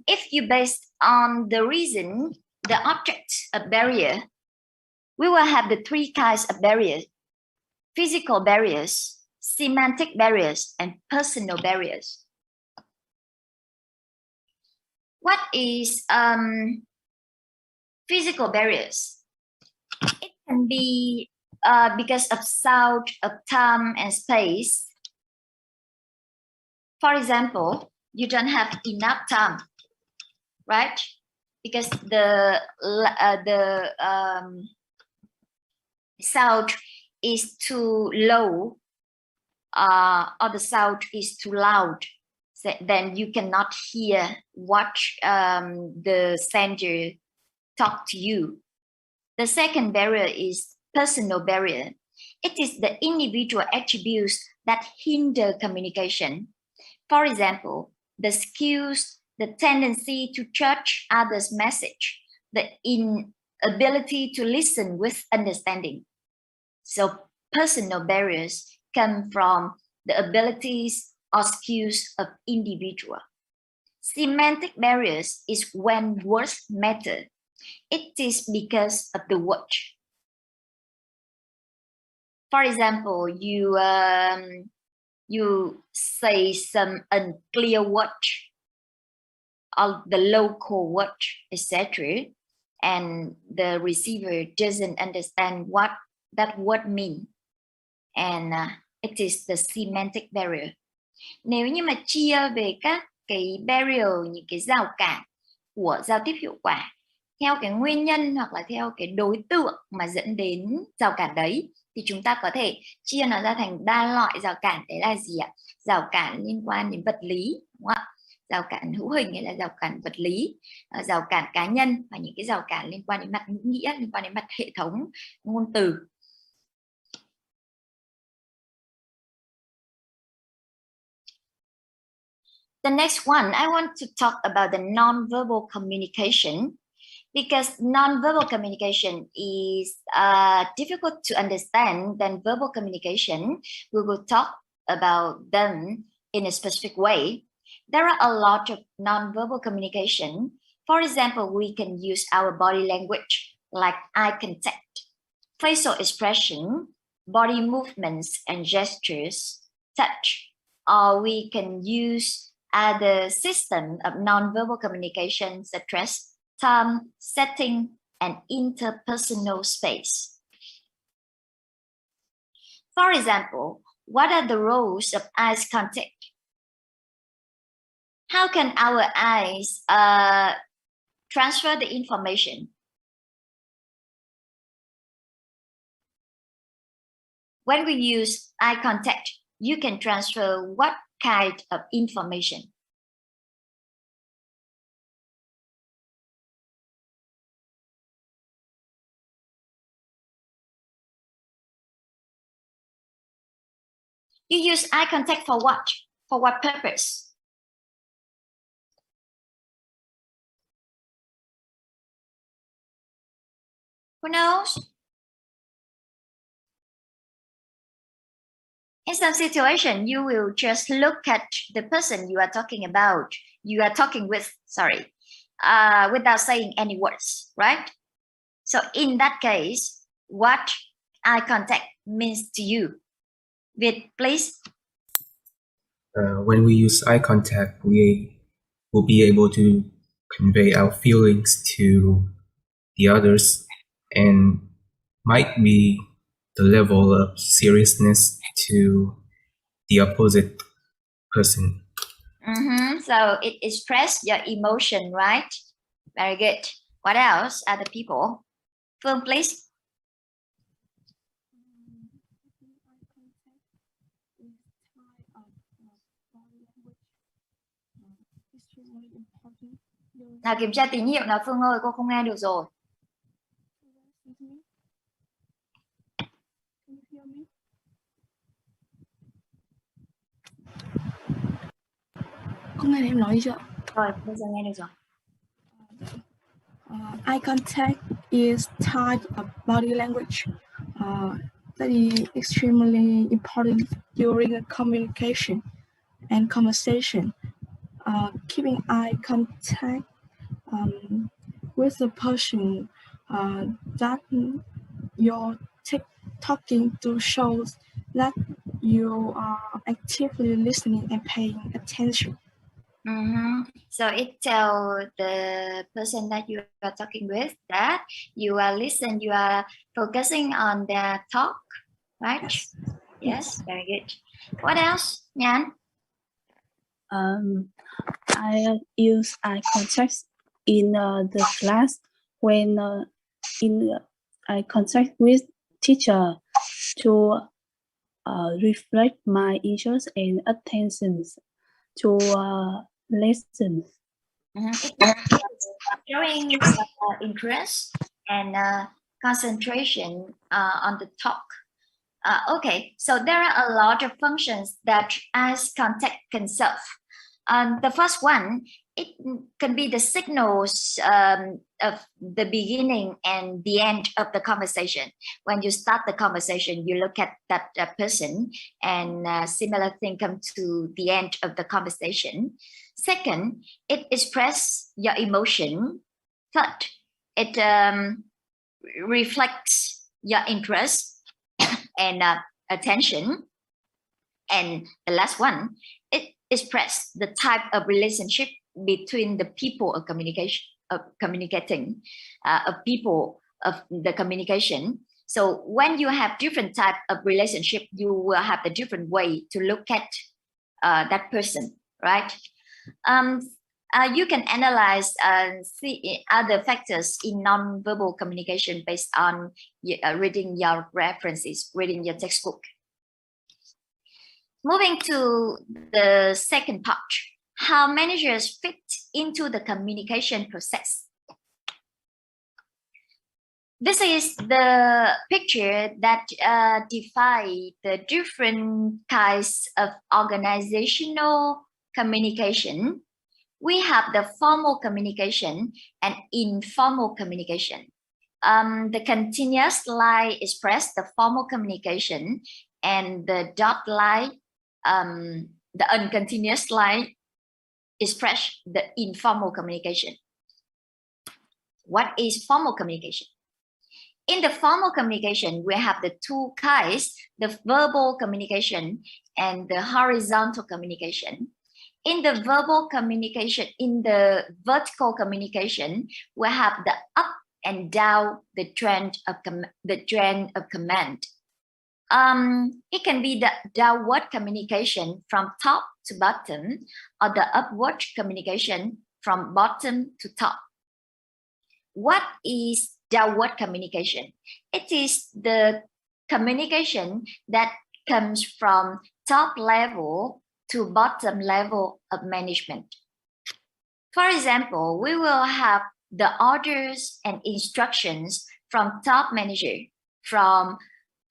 If you based on the reason, the object of barrier, we will have the three kinds of barriers: physical barriers, semantic barriers, and personal barriers. What is physical barriers? It can be because of sound, of time and space. For example, you don't have enough time, right? Because the sound is too low, or the sound is too loud. So then you cannot hear what the sender talk to you. The second barrier is personal barrier. It is the individual attributes that hinder communication. For example, the skills, the tendency to judge others' message, the inability to listen with understanding. So personal barriers come from the abilities or skills of individual. Semantic barriers is when words matter. It is because of the word. For example, you say some unclear word, or the local word, etc., and the receiver doesn't understand what that word means, and it is the semantic barrier. Nếu như mà chia về các cái barrier, những cái rào cản của giao tiếp hiệu quả theo cái nguyên nhân hoặc là theo cái đối tượng mà dẫn đến rào cản đấy, thì chúng ta có thể chia nó ra thành 3 loại rào cản. Đấy là gì ạ? Rào cản liên quan đến vật lý, đúng không ạ? Rào cản hữu hình hay là rào cản vật lý, rào cản cá nhân, và những cái rào cản liên quan đến mặt ngữ nghĩa, liên quan đến mặt hệ thống ngôn từ. The next one, I want to talk about the non-verbal communication, because non-verbal communication is difficult to understand than verbal communication. We will talk about them in a specific way. There are a lot of non-verbal communication. For example, we can use our body language, like eye contact, facial expression, body movements and gestures, touch, or we can use other system of non-verbal communication such as time, setting, and interpersonal space. For example, what are the roles of eye contact? How can our eyes transfer the information? When we use eye contact, you can transfer what kind of information? You use eye contact for what? For what purpose? Who knows? In some situation, you will just look at the person you are talking about, you are talking with, sorry, without saying any words, right? So in that case, what eye contact means to you? Việt, please. When we use eye contact, we will be able to convey our feelings to the others, and might be the level of seriousness to the opposite person. So it expresses your emotion, right? Very good. What else? Other people? Phương, please. Nào kiểm tra tín hiệu nào Phương ơi, cô không nghe được rồi. Không nghe em nói gì chưa? Rồi, bây giờ nghe được rồi. Eye contact is type of body language that is extremely important during a communication and conversation. Keeping eye contact with the person that you're talking to shows that you are actively listening and paying attention. So it tells the person that you are talking with that you are listening, you are focusing on their talk, right? Yes, very good. What else, Nhan? I use eye contact in the class when in eye contact with teacher to reflect my interest and attentions to lessons. Showing interest and concentration on the talk. Okay, so there are a lot of functions that eye contact can serve. The first one, it can be the signals of the beginning and the end of the conversation. When you start the conversation, you look at that person, and similar thing comes to the end of the conversation. Second, it expresses your emotion. Third, it reflects your interest and attention. And the last one, it expresses the type of relationship between the people of communication, of communicating, of people of the communication. So when you have different type of relationship, you will have the different way to look at that person, right? You can analyze see other factors in non-verbal communication based on reading your references, reading your textbook. Moving to the second part, how managers fit into the communication process. This is the picture that defines the different kinds of organizational communication. We have the formal communication and informal communication. The continuous line express the formal communication, and the dot line, the uncontinuous line, express the informal communication. What is formal communication? In the formal communication, we have the two kinds, the verbal communication and the horizontal communication. In the verbal communication, in the vertical communication, we have the up and down, the trend of command. It can be the downward communication from top to bottom, or the upward communication from bottom to top. What is downward communication? It is the communication that comes from top level to bottom level of management. For example, we will have the orders and instructions from top manager, from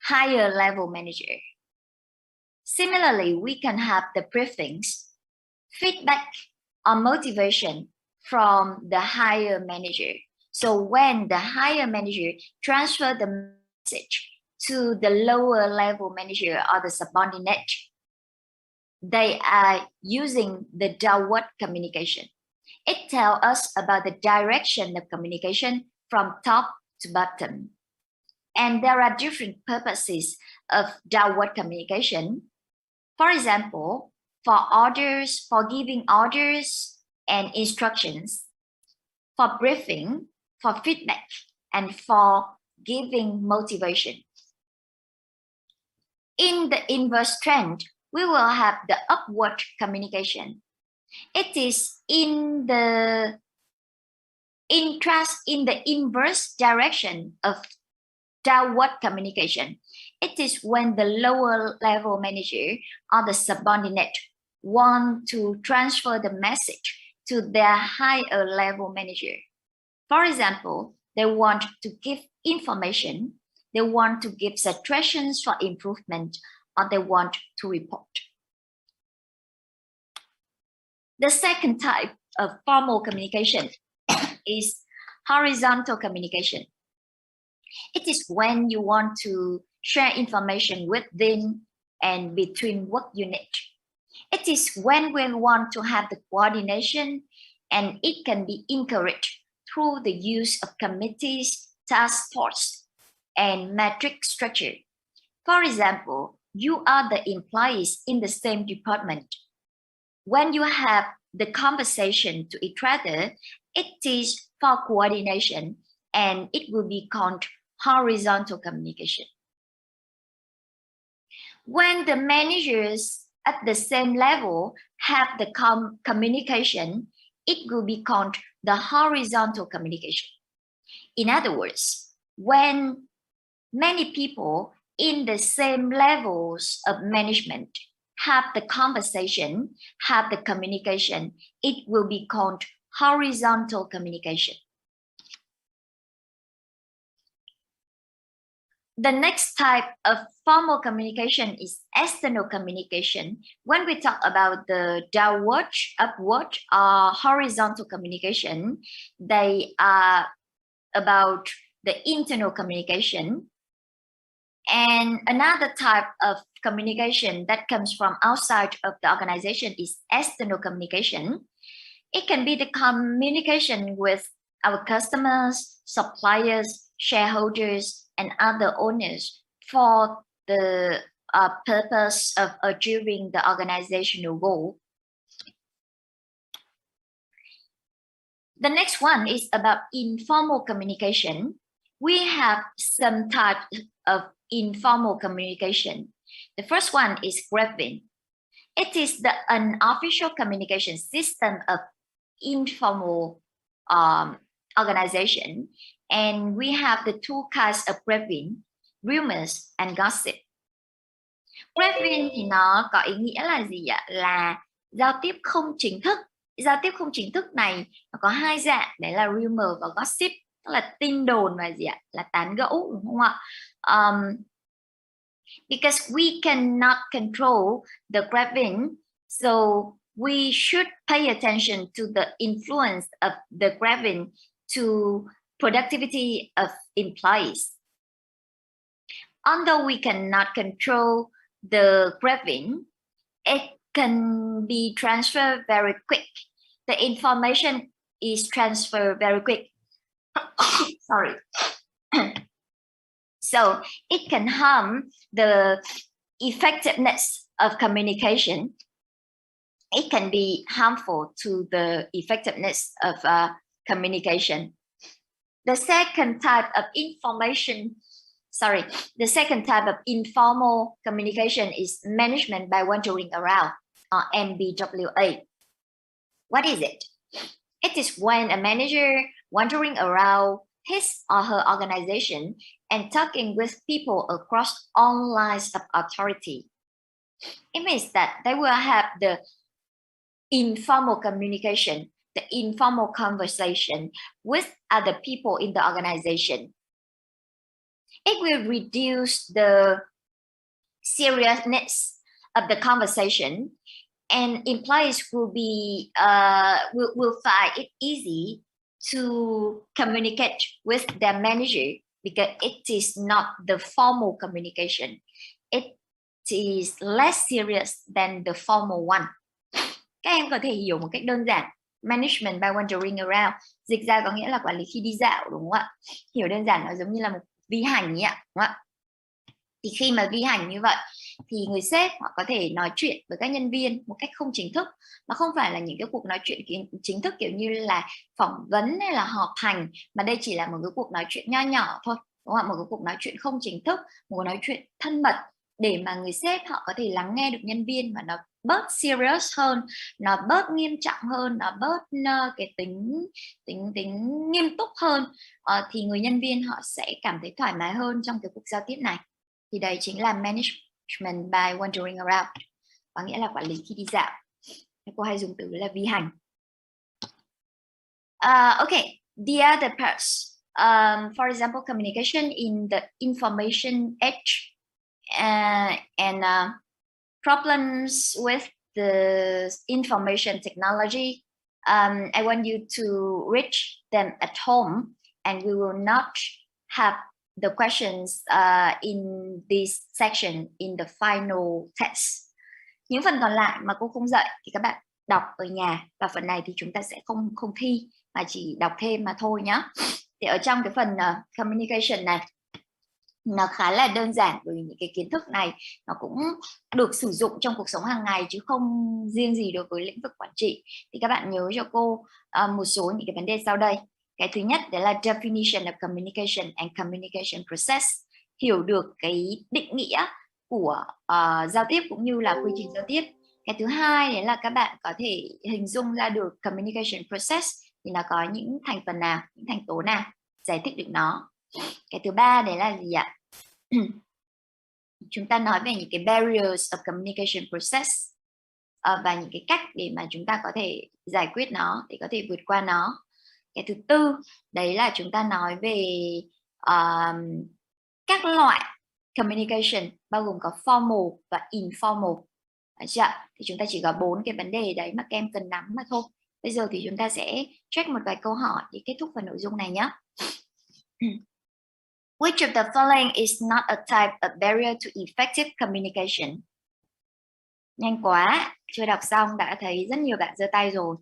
higher level manager. Similarly, we can have the briefings, feedback, or motivation from the higher manager. So when the higher manager transfer the message to the lower level manager or the subordinate, they are using the downward communication. It tells us about the direction of communication from top to bottom. And there are different purposes of downward communication. For example, for orders, for giving orders and instructions, for briefing, for feedback, and for giving motivation. In the inverse trend, we will have the upward communication. It is in the inverse direction of downward communication. It is when the lower level manager or the subordinate want to transfer the message to their higher level manager. For example, they want to give information, they want to give suggestions for improvement, or they want to report. The second type of formal communication is horizontal communication. It is when you want to share information within and between work units. It is when we want to have the coordination, and it can be encouraged through the use of committees, task force, and metric structure. For example, you are the employees in the same department. When you have the conversation to each other, it is for coordination, and it will be called horizontal communication. When the managers at the same level have the communication, it will be called the horizontal communication. In other words, when many people in the same levels of management have the conversation, have the communication, it will be called horizontal communication. The next type of formal communication is external communication. When we talk about the downward, upward, or horizontal communication, they are about the internal communication. And another type of communication that comes from outside of the organization is external communication. It can be the communication with our customers, suppliers, shareholders, and other owners for the purpose of achieving the organizational goal. The next one is about informal communication. We have some types of informal communication. The first one is graphing. It is the unofficial communication system of informal organization. And we have the two kinds of graphing, rumors and gossip. Graphing thì nó có ý nghĩa là gì ạ? Là giao tiếp không chính thức. Giao tiếp không chính thức này nó có hai dạng, đấy là rumor và gossip, tức là tin đồn và gì ạ? Là tán gẫu, đúng không ạ? Because we cannot control the graphing, so we should pay attention to the influence of the graphing to productivity of employees. Although we cannot control the graphing, it can be transferred very quick. The information is transferred very quick. Sorry. So it can harm the effectiveness of communication. It can be harmful to the effectiveness of communication. The second type of informal communication is management by wandering around, or MBWA. What is it? It is when a manager wandering around his or her organization and talking with people across all lines of authority. It means that they will have the informal communication, the informal conversation with other people in the organization. It will reduce the seriousness of the conversation, and employees will be will find it easy to communicate with their manager because it is not the formal communication. It is less serious than the formal one. Các em có thể hiểu một cách đơn giản. Management by wandering around, dịch ra có nghĩa là quản lý khi đi dạo, đúng không ạ? Hiểu đơn giản nó giống như là một vi hành ấy ạ, đúng không ạ? Thì khi mà vi hành như vậy thì người sếp họ có thể nói chuyện với các nhân viên một cách không chính thức, mà không phải là những cái cuộc nói chuyện chính thức kiểu như là phỏng vấn hay là họp hành, mà đây chỉ là một cái cuộc nói chuyện nho nhỏ thôi, đúng không ạ? Một cái cuộc nói chuyện không chính thức, một cuộc nói chuyện thân mật để mà người sếp họ có thể lắng nghe được nhân viên và nó bớt serious hơn, nó bớt nghiêm trọng hơn, nó bớt cái tính nghiêm túc hơn, thì người nhân viên họ sẽ cảm thấy thoải mái hơn trong cái cuộc giao tiếp này. Thì đây chính là management by wandering around, có nghĩa là quản lý khi đi dạo. Cô hay dùng từ là vi hành. Okay, the other parts, for example, communication in the information age, and problems with the information technology. I want you to reach them at home, and we will not have the questions in this section in the final test. Những phần còn lại mà cô không dạy thì các bạn đọc ở nhà, và phần này thì chúng ta sẽ không thi mà chỉ đọc thêm mà thôi nhé. Thì ở trong cái phần communication này nó khá là đơn giản, bởi vì những cái kiến thức này nó cũng được sử dụng trong cuộc sống hàng ngày chứ không riêng gì đối với lĩnh vực quản trị. Thì các bạn nhớ cho cô một số những cái vấn đề sau đây. Cái thứ nhất đó là definition of communication and communication process, hiểu được cái định nghĩa của giao tiếp cũng như là quy trình giao tiếp. Cái thứ hai đấy là các bạn có thể hình dung ra được communication process thì nó có những thành phần nào, những thành tố nào, giải thích được nó. Cái thứ ba đấy là gì ạ? Chúng ta nói về những cái barriers of communication process và những cái cách để mà chúng ta có thể giải quyết nó, để có thể vượt qua nó. Cái thứ tư đấy là chúng ta nói về các loại communication, bao gồm có formal và informal. Thì chúng ta chỉ có 4 cái vấn đề đấy mà các em cần nắm mà thôi. Bây giờ thì chúng ta sẽ check một vài câu hỏi để kết thúc phần nội dung này nhé. Which of the following is not a type of barrier to effective communication? Nhanh quá, chưa đọc xong đã thấy rất nhiều bạn giơ tay rồi.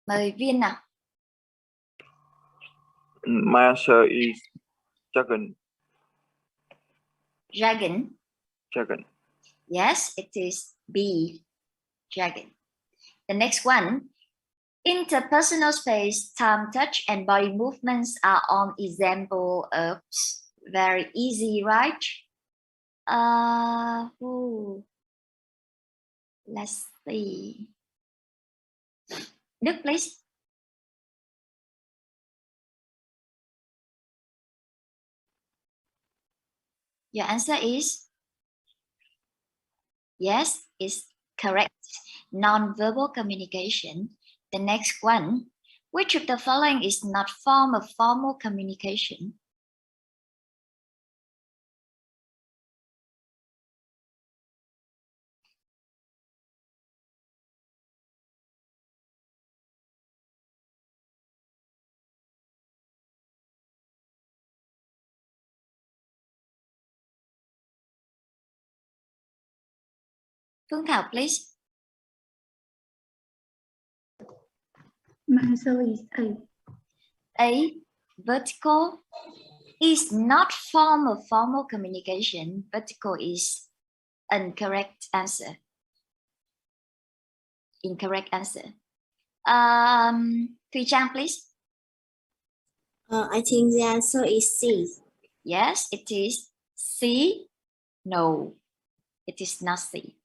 Mời Viên nào. My answer is jargon. Jargon. Jargon. Yes, it is B. Jargon. The next one. Interpersonal space, time, touch, and body movements are on example of very easy, right? Let's see. Đức, please. Your answer is yes, it's correct. Non-verbal communication. The next one, which of the following is not form of formal communication? Phương Thảo, please. My answer is A. A. Vertical is not form of formal communication. Vertical is incorrect answer. Incorrect answer. Thùy Trang, please. I think the answer is C. Yes, it is C. No, it is not C.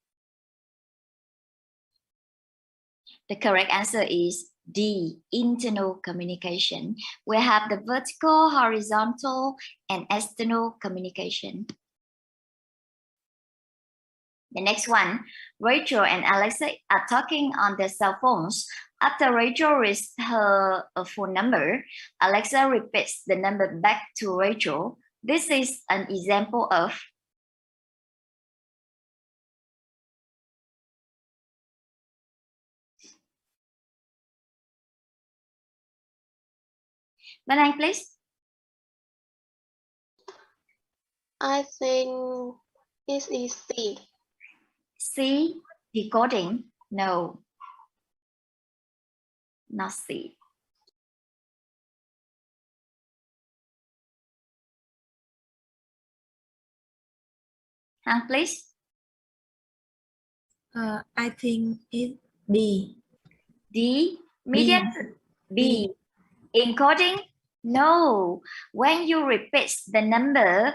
The correct answer is D, internal communication. We have the vertical, horizontal, and external communication. The next one, Rachel and Alexa are talking on their cell phones. After Rachel reads her phone number, Alexa repeats the number back to Rachel. This is an example of Vân Anh, please. I think it is C. C, decoding. No, not C. Hằng, please. I think it's B. D, medium. B, encoding. No, when you repeat the number,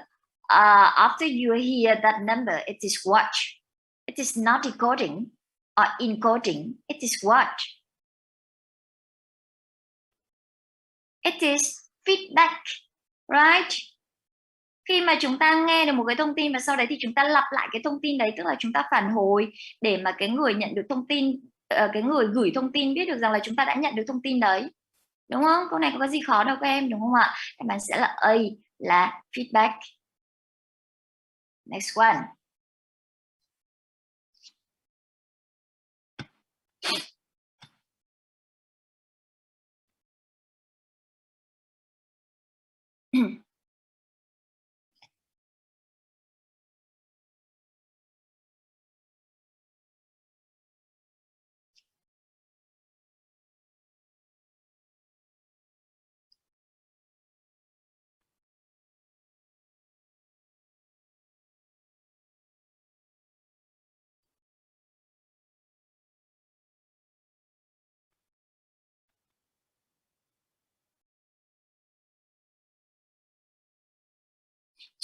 after you hear that number, it is what? It is not decoding or encoding. It is what? It is feedback, right? Khi mà chúng ta nghe được một cái thông tin và sau đấy thì chúng ta lặp lại cái thông tin đấy, tức là chúng ta phản hồi để mà cái người nhận được thông tin, cái người gửi thông tin biết được rằng là chúng ta đã nhận được thông tin đấy. Đúng không? Câu này có gì khó đâu các em, đúng không ạ? Các bạn sẽ là A, là feedback. Next one.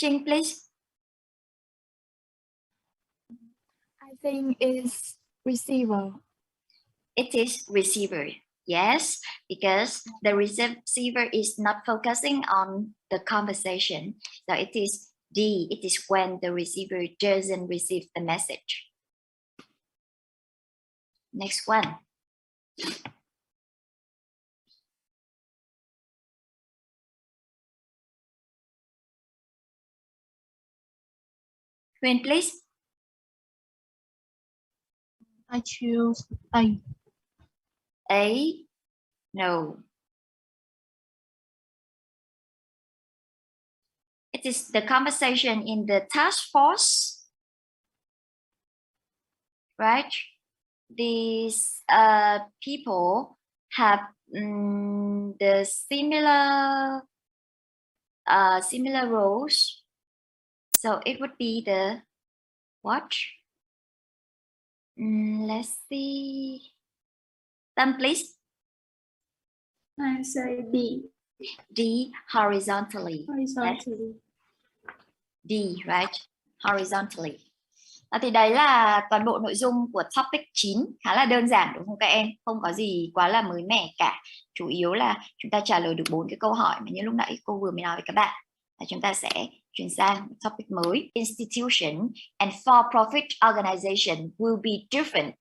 Jing, please. I think it's receiver. It is receiver. Yes, because the receiver is not focusing on the conversation. So it is D. It is when the receiver doesn't receive the message. Next one. Huyền, please. I choose A. A, no. It is the conversation in the task force, right? These people have the similar roles. So it would be the what? Let's see. Then please. I say D. D, horizontally. Horizontally. D, right? Horizontally. Thì đấy là toàn bộ nội dung của topic 9, khá là đơn giản đúng không các em? Không có gì quá là mới mẻ cả. Chủ yếu là chúng ta trả lời được 4 cái câu hỏi mà như lúc nãy cô vừa mới nói với các bạn. Và chúng ta sẽ chuyển sang topic mới. Institution and for-profit organization will be different.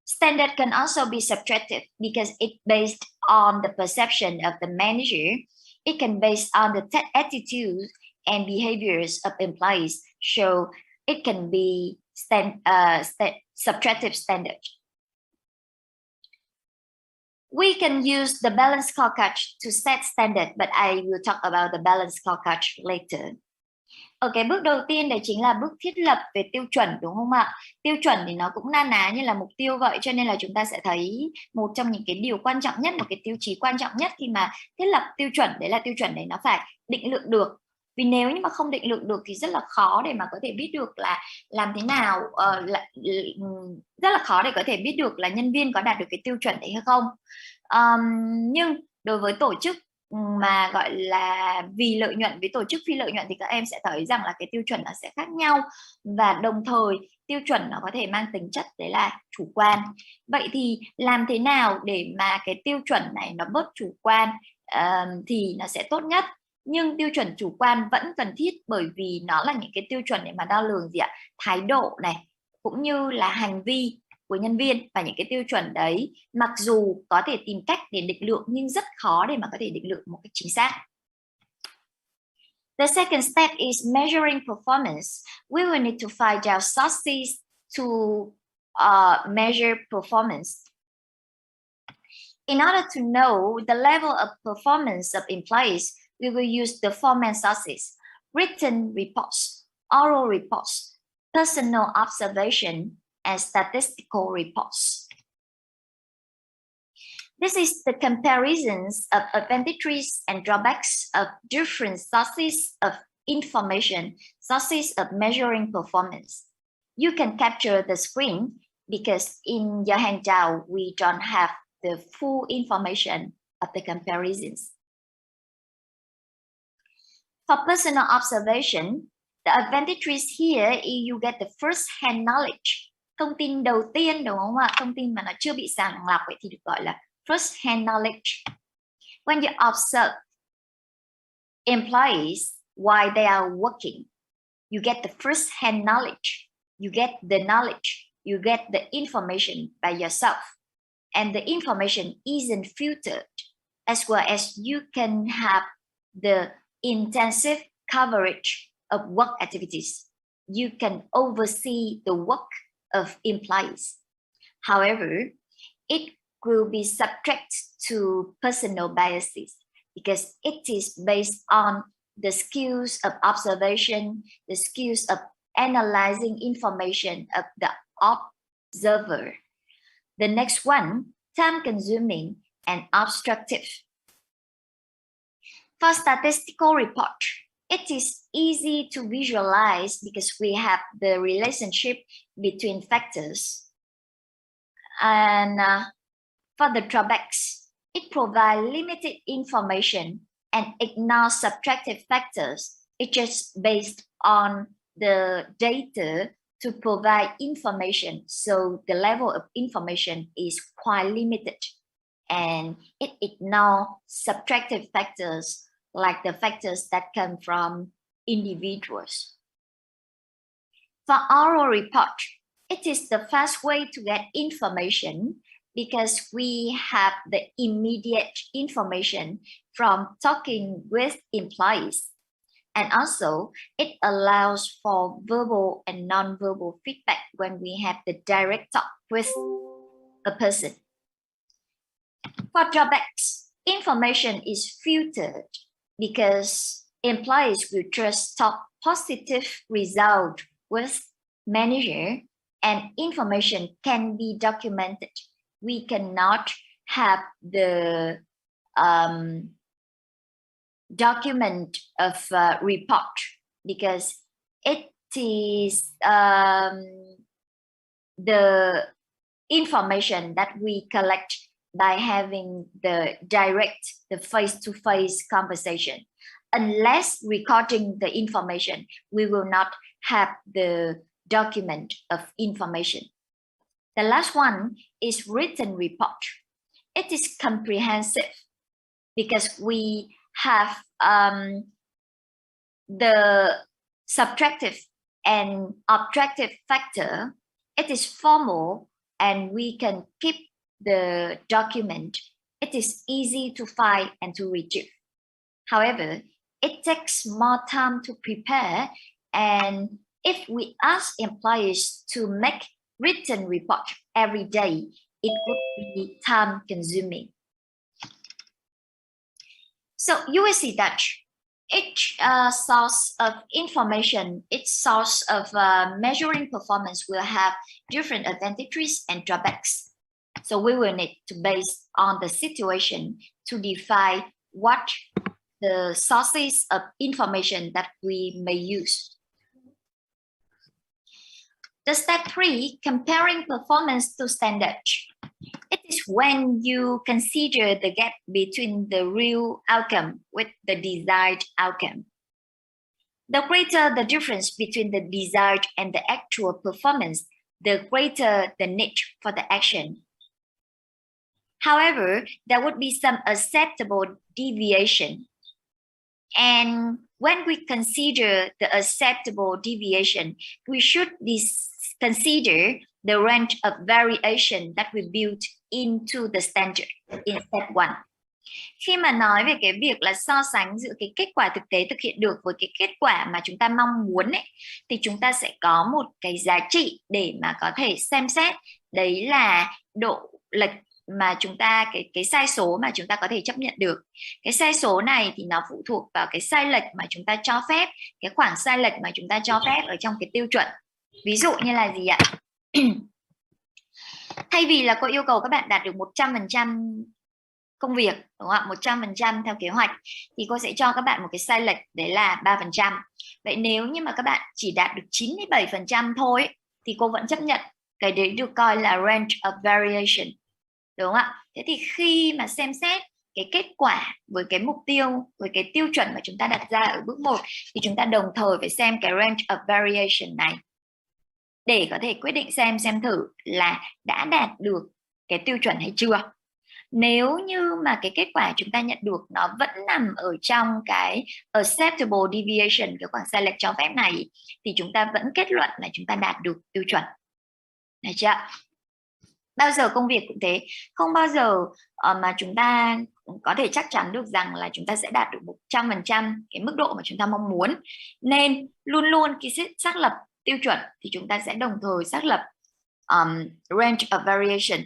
Standard can also be subjective because it's based on the perception of the manager. It can based on the attitudes and behaviors of employees. So it can be subjective standard. We can use the balance scorecard to set standard, but I will talk about the balance scorecard later. Ở cái bước đầu tiên đấy chính là bước thiết lập về tiêu chuẩn đúng không ạ? Tiêu chuẩn thì nó cũng na ná như là mục tiêu vậy, cho nên là chúng ta sẽ thấy một trong những cái điều quan trọng nhất, một cái tiêu chí quan trọng nhất khi mà thiết lập tiêu chuẩn, đấy là tiêu chuẩn đấy nó phải định lượng được. Vì nếu như mà không định lượng được thì rất là khó để mà có thể biết được là làm thế nào, rất là khó để có thể biết được là nhân viên có đạt được cái tiêu chuẩn đấy hay không. Nhưng đối với tổ chức mà gọi là vì lợi nhuận với tổ chức phi lợi nhuận thì các em sẽ thấy rằng là cái tiêu chuẩn nó sẽ khác nhau, và đồng thời tiêu chuẩn nó có thể mang tính chất đấy là chủ quan. Vậy thì làm thế nào để mà cái tiêu chuẩn này nó bớt chủ quan thì nó sẽ tốt nhất. Nhưng tiêu chuẩn chủ quan vẫn cần thiết, bởi vì nó là những cái tiêu chuẩn để mà đo lường gì ạ? Thái độ này, cũng như là hành vi của nhân viên, và những cái tiêu chuẩn đấy mặc dù có thể tìm cách để định lượng nhưng rất khó để mà có thể định lượng một cách chính xác. The second step is measuring performance. We will need to find out sources to measure performance. In order to know the level of performance of employees, we will use the following sources: written reports, oral reports, personal observation, and statistical reports. This is the comparisons of advantages and drawbacks of different sources of information, sources of measuring performance. You can capture the screen because in your handout, we don't have the full information of the comparisons. For personal observation, the advantages here is you get the first-hand knowledge. Thông tin đầu tiên, đúng không ạ? Thông tin mà nó chưa bị sàng lọc vậy thì được gọi là first-hand knowledge. When you observe employees while they are working, you get the first-hand knowledge. You get the knowledge. You get the information by yourself. And the information isn't filtered, as well as you can have the intensive coverage of work activities. You can oversee the work of employees. However, it will be subject to personal biases because it is based on the skills of observation, the skills of analyzing information of the observer. The next one, time-consuming and obstructive. For statistical report, it is easy to visualize because we have the relationship between factors. And for the drawbacks, it provides limited information and ignores subtractive factors. It's just based on the data to provide information. So the level of information is quite limited, and it ignores subtractive factors like the factors that come from individuals. For oral report, it is the fast way to get information because we have the immediate information from talking with employees. And also, it allows for verbal and non-verbal feedback when we have the direct talk with a person. For drawbacks, information is filtered because employees will just talk positive result with manager, and information can be documented. We cannot have the document of report because it is the information that we collect by having the direct, the face-to-face conversation. Unless recording the information, we will not have the document of information. The last one is written report. It is comprehensive because we have the subtractive and objective factor. It is formal and we can keep the document. It is easy to find and to retrieve. However, it takes more time to prepare, and if we ask employees to make written report every day, it would be time consuming. So you will see that each source of information, each source of measuring performance will have different advantages and drawbacks. So we will need to base on the situation to define what the sources of information that we may use. The step 3, comparing performance to standards. It is when you consider the gap between the real outcome with the desired outcome. The greater the difference between the desired and the actual performance, the greater the need for the action. However, there would be some acceptable deviation. And when we consider the acceptable deviation, we should consider the range of variation that we built into the standard in step 1. Khi mà nói về cái việc là so sánh giữa cái kết quả thực tế thực hiện được với cái kết quả mà chúng ta mong muốn ấy, thì chúng ta sẽ có một cái giá trị để mà có thể xem xét, đấy là độ lệch mà chúng ta cái sai số mà chúng ta có thể chấp nhận được. Cái sai số này thì nó phụ thuộc vào cái sai lệch mà chúng ta cho phép, cái khoảng sai lệch mà chúng ta cho phép ở trong cái tiêu chuẩn. Ví dụ như là gì ạ? Thay vì là cô yêu cầu các bạn đạt được 100% công việc, đúng không ạ? 100% theo kế hoạch, thì cô sẽ cho các bạn một cái sai lệch, đấy là 3%. Vậy nếu như mà các bạn chỉ đạt được 97% thôi, thì cô vẫn chấp nhận. Cái đấy được coi là range of variation, đúng không ạ? Thế thì khi mà xem xét cái kết quả với cái mục tiêu, với cái tiêu chuẩn mà chúng ta đặt ra ở bước 1, thì chúng ta đồng thời phải xem cái range of variation này để có thể quyết định xem thử là đã đạt được cái tiêu chuẩn hay chưa. Nếu như mà cái kết quả chúng ta nhận được nó vẫn nằm ở trong cái acceptable deviation, cái khoảng sai lệch cho phép này, thì chúng ta vẫn kết luận là chúng ta đạt được tiêu chuẩn. Được chưa? Bao giờ công việc cũng thế, không bao giờ mà chúng ta có thể chắc chắn được rằng là chúng ta sẽ đạt được 100% cái mức độ mà chúng ta mong muốn. Nên luôn luôn khi xác lập tiêu chuẩn thì chúng ta sẽ đồng thời xác lập range of variation.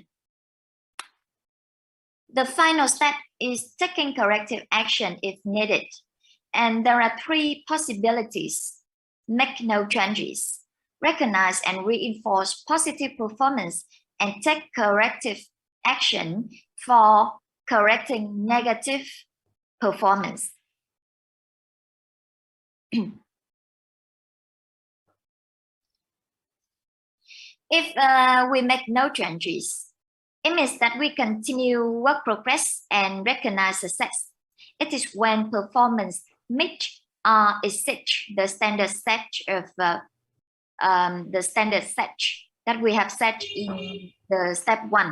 The final step is taking corrective action if needed. And there are 3 possibilities. Make no changes, recognize and reinforce positive performance, and take corrective action for correcting negative performance. If we make no changes, it means that we continue work progress and recognize success. It is when performance meets or exceeds the standard set of that we have set in the step 1.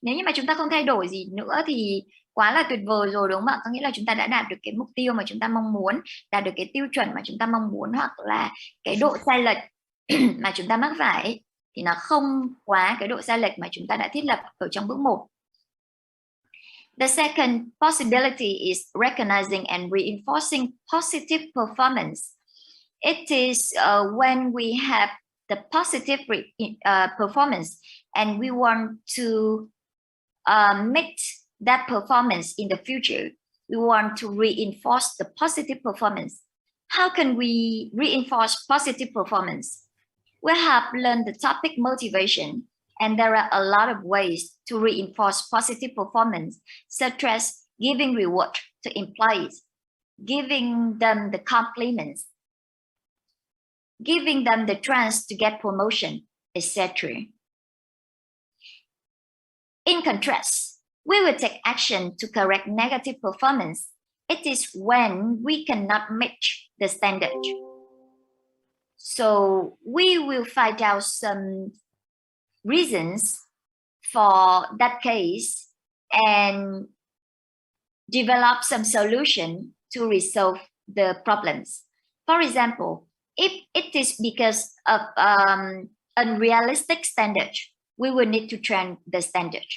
Nếu như mà chúng ta không thay đổi gì nữa thì quá là tuyệt vời rồi, đúng không ạ? Có nghĩa là chúng ta đã đạt được cái mục tiêu mà chúng ta mong muốn, đạt được cái tiêu chuẩn mà chúng ta mong muốn, hoặc là cái độ sai lệch mà chúng ta mắc phải thì nó không quá cái độ sai lệch mà chúng ta đã thiết lập ở trong bước 1. The second possibility is recognizing and reinforcing positive performance. It is when we have the positive performance and we want to meet that performance in the future. We want to reinforce the positive performance. How can we reinforce positive performance? We have learned the topic motivation, and there are a lot of ways to reinforce positive performance, such as giving reward to employees, giving them the compliments, giving them the chance to get promotion, etc. In contrast, we will take action to correct negative performance. It is when we cannot meet the standard. So we will find out some reasons for that case and develop some solution to resolve the problems. For example, if it is because of unrealistic standard, we will need to train the standard.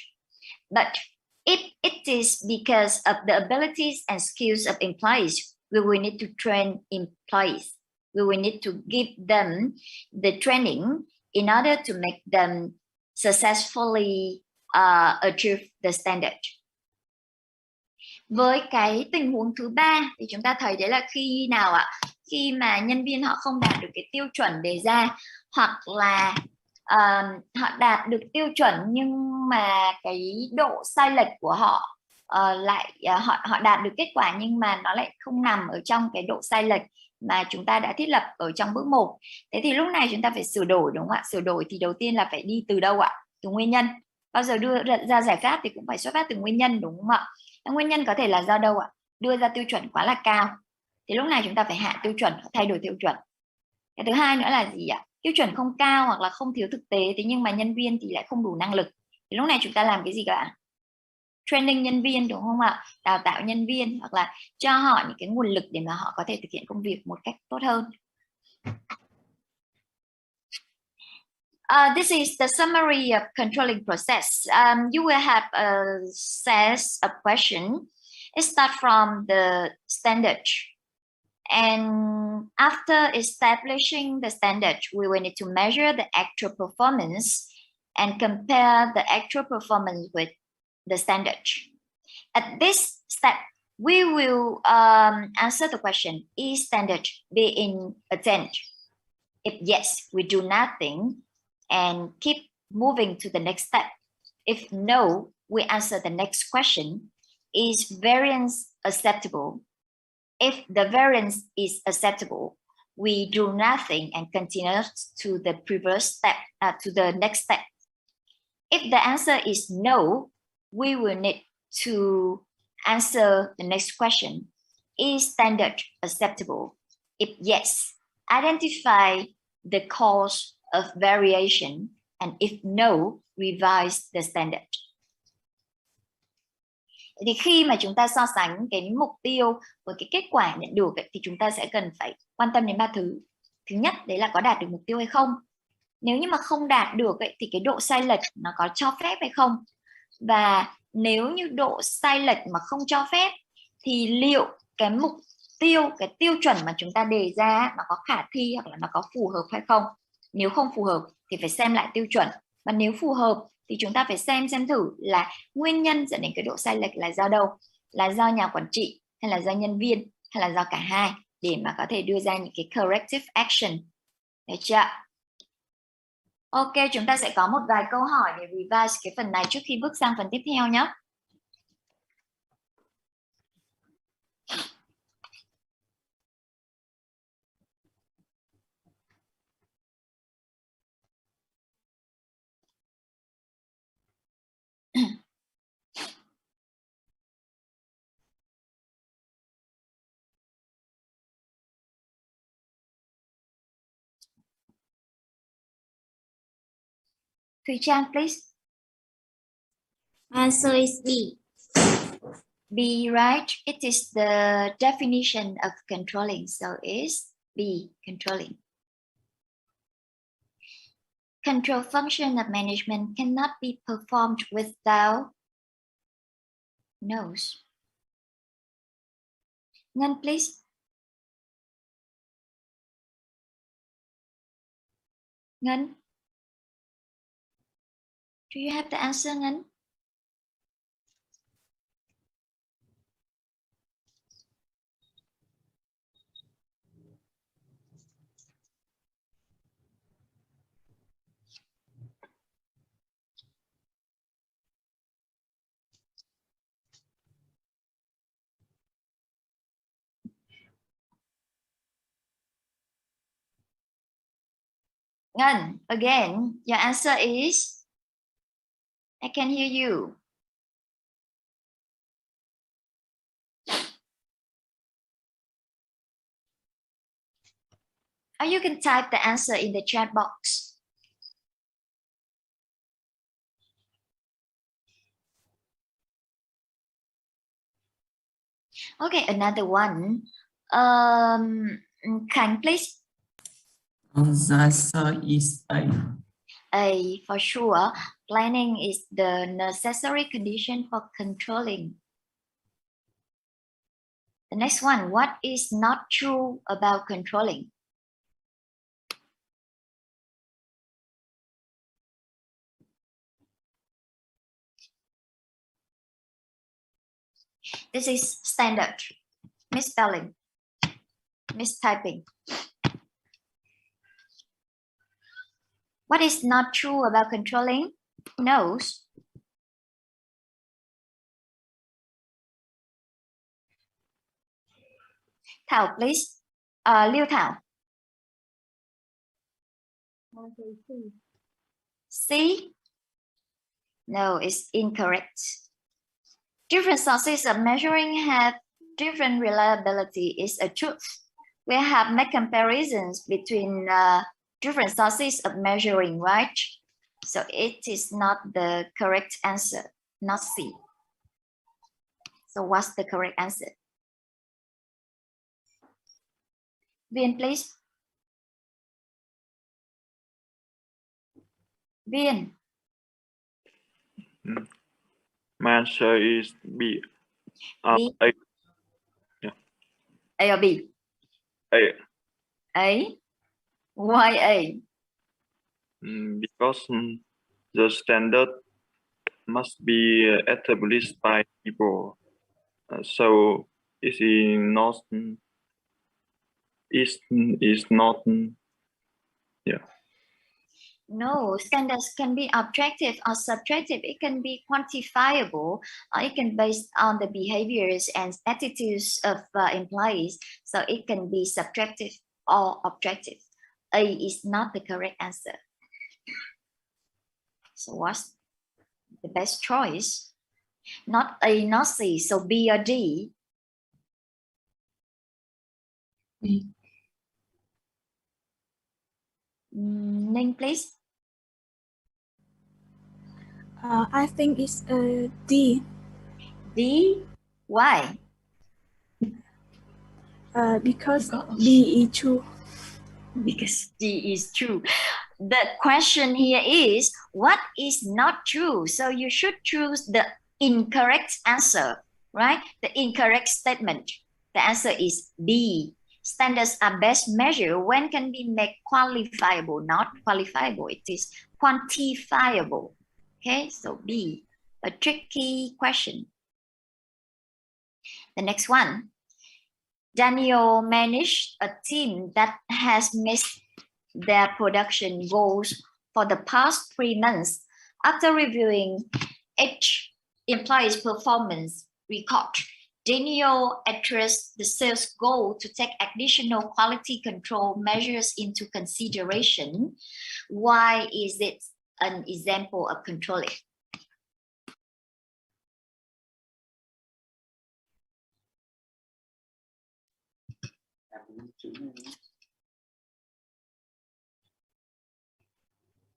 But if it is because of the abilities and skills of employees, we will need to train employees. We will need to give them the training in order to make them successfully achieve the standard. Với cái tình huống thứ 3 thì chúng ta thấy đấy là khi nào ạ? Khi mà nhân viên họ không đạt được cái tiêu chuẩn đề ra, hoặc là họ đạt được tiêu chuẩn nhưng mà cái độ sai lệch của họ họ đạt được kết quả nhưng mà nó lại không nằm ở trong cái độ sai lệch mà chúng ta đã thiết lập ở trong bước 1. Thế thì lúc này chúng ta phải sửa đổi, đúng không ạ? Sửa đổi thì đầu tiên là phải đi từ đâu ạ? Từ nguyên nhân. bao giờ đưa ra giải pháp thì cũng phải xuất phát từ nguyên nhân, đúng không ạ? Nguyên nhân có thể là do đâu ạ? Đưa ra tiêu chuẩn quá là cao thì lúc này chúng ta phải hạ tiêu chuẩn, thay đổi tiêu chuẩn. Cái thứ hai nữa là gì ạ? Tiêu chuẩn không cao hoặc là không thiếu thực tế, thế nhưng mà nhân viên thì lại không đủ năng lực, thì lúc này chúng ta làm cái gì cả? Training nhân viên, đúng không ạ? Đào tạo nhân viên hoặc là cho họ những cái nguồn lực để mà họ có thể thực hiện công việc một cách tốt hơn. This is the summary of controlling process. You will have a set of questions. It starts from the standard. And after establishing the standard, we will need to measure the actual performance and compare the actual performance with the standard. At this step, we will answer the question, is standard being attained? If yes, we do nothing and keep moving to the next step. If no, we answer the next question, is variance acceptable? If the variance is acceptable, we do nothing and continue to the previous step, to the next step. If the answer is no, we will need to answer the next question, is standard acceptable? If yes, identify the cause of variation, and if no, revise the standard. Thì khi mà chúng ta so sánh cái mục tiêu với cái kết quả nhận được ấy, thì chúng ta sẽ cần phải quan tâm đến 3 thứ. Thứ nhất, đấy là có đạt được mục tiêu hay không. Nếu như mà không đạt được ấy, thì cái độ sai lệch nó có cho phép hay không. Và nếu như độ sai lệch mà không cho phép thì liệu cái mục tiêu, cái tiêu chuẩn mà chúng ta đề ra nó có khả thi hoặc là nó có phù hợp hay không. Nếu không phù hợp thì phải xem lại tiêu chuẩn. Và nếu phù hợp thì chúng ta phải xem thử là nguyên nhân dẫn đến cái độ sai lệch là do đâu, là do nhà quản trị hay là do nhân viên hay là do cả hai, để mà có thể đưa ra những cái corrective action. Được chưa? Ok, chúng ta sẽ có một vài câu hỏi để revise cái phần này trước khi bước sang phần tiếp theo nhé. Thùy Trang, please. Answer is B. B, right? It is the definition of controlling, so it's B, controlling. Control function of management cannot be performed without knows. Ngân, please. Ngân. Do you have the answer, Ngân? Ngân, again, your answer is? I can hear you. Or you can type the answer in the chat box. Okay, another one. Khánh, please. The answer is A. A, for sure. Planning is the necessary condition for controlling. The next one, what is not true about controlling? This is standard. Misspelling. Mistyping. What is not true about controlling? Knows. Thảo, please. Liêu Thảo. C. No, it's incorrect. Different sources of measuring have different reliability is a truth. We have made comparisons between different sources of measuring, right? So it is not the correct answer, not C. So what's the correct answer? Viên, please. Viên. My answer is B. B. A. Yeah. A or B? A. A? Why A? Because the standard must be established by people. So it is not. Yeah. No, standards can be objective or subjective. It can be quantifiable, or it can be based on the behaviors and attitudes of employees. So it can be subjective or objective. A is not the correct answer. So what's the best choice? Not A, not C. So B or D? B. Ning, please. I think it's D. D? Why? Because B is true. Because D is true. The question here is, what is not true? So you should choose the incorrect answer, right? The incorrect statement. The answer is B. Standards are best measured when can be made qualifiable, not qualifiable. It is quantifiable. Okay, so B, a tricky question. The next one. Daniel managed a team that has missed their production goals for the past 3 months. After reviewing each employee's performance record, Daniel addressed the sales goal to take additional quality control measures into consideration. Why is it an example of controlling?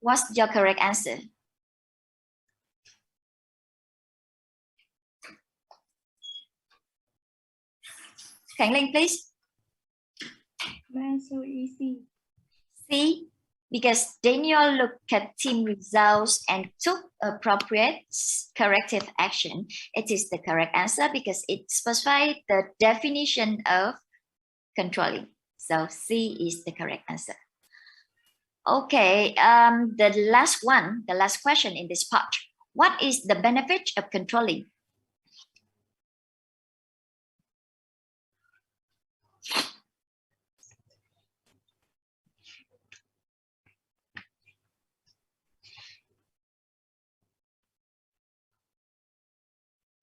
What's your correct answer? Khánh Linh, please. My answer is C. C, because Daniel looked at team results and took appropriate corrective action. It is the correct answer because it specifies the definition of controlling. So C is the correct answer. Okay, the last question in this part. What is the benefit of controlling?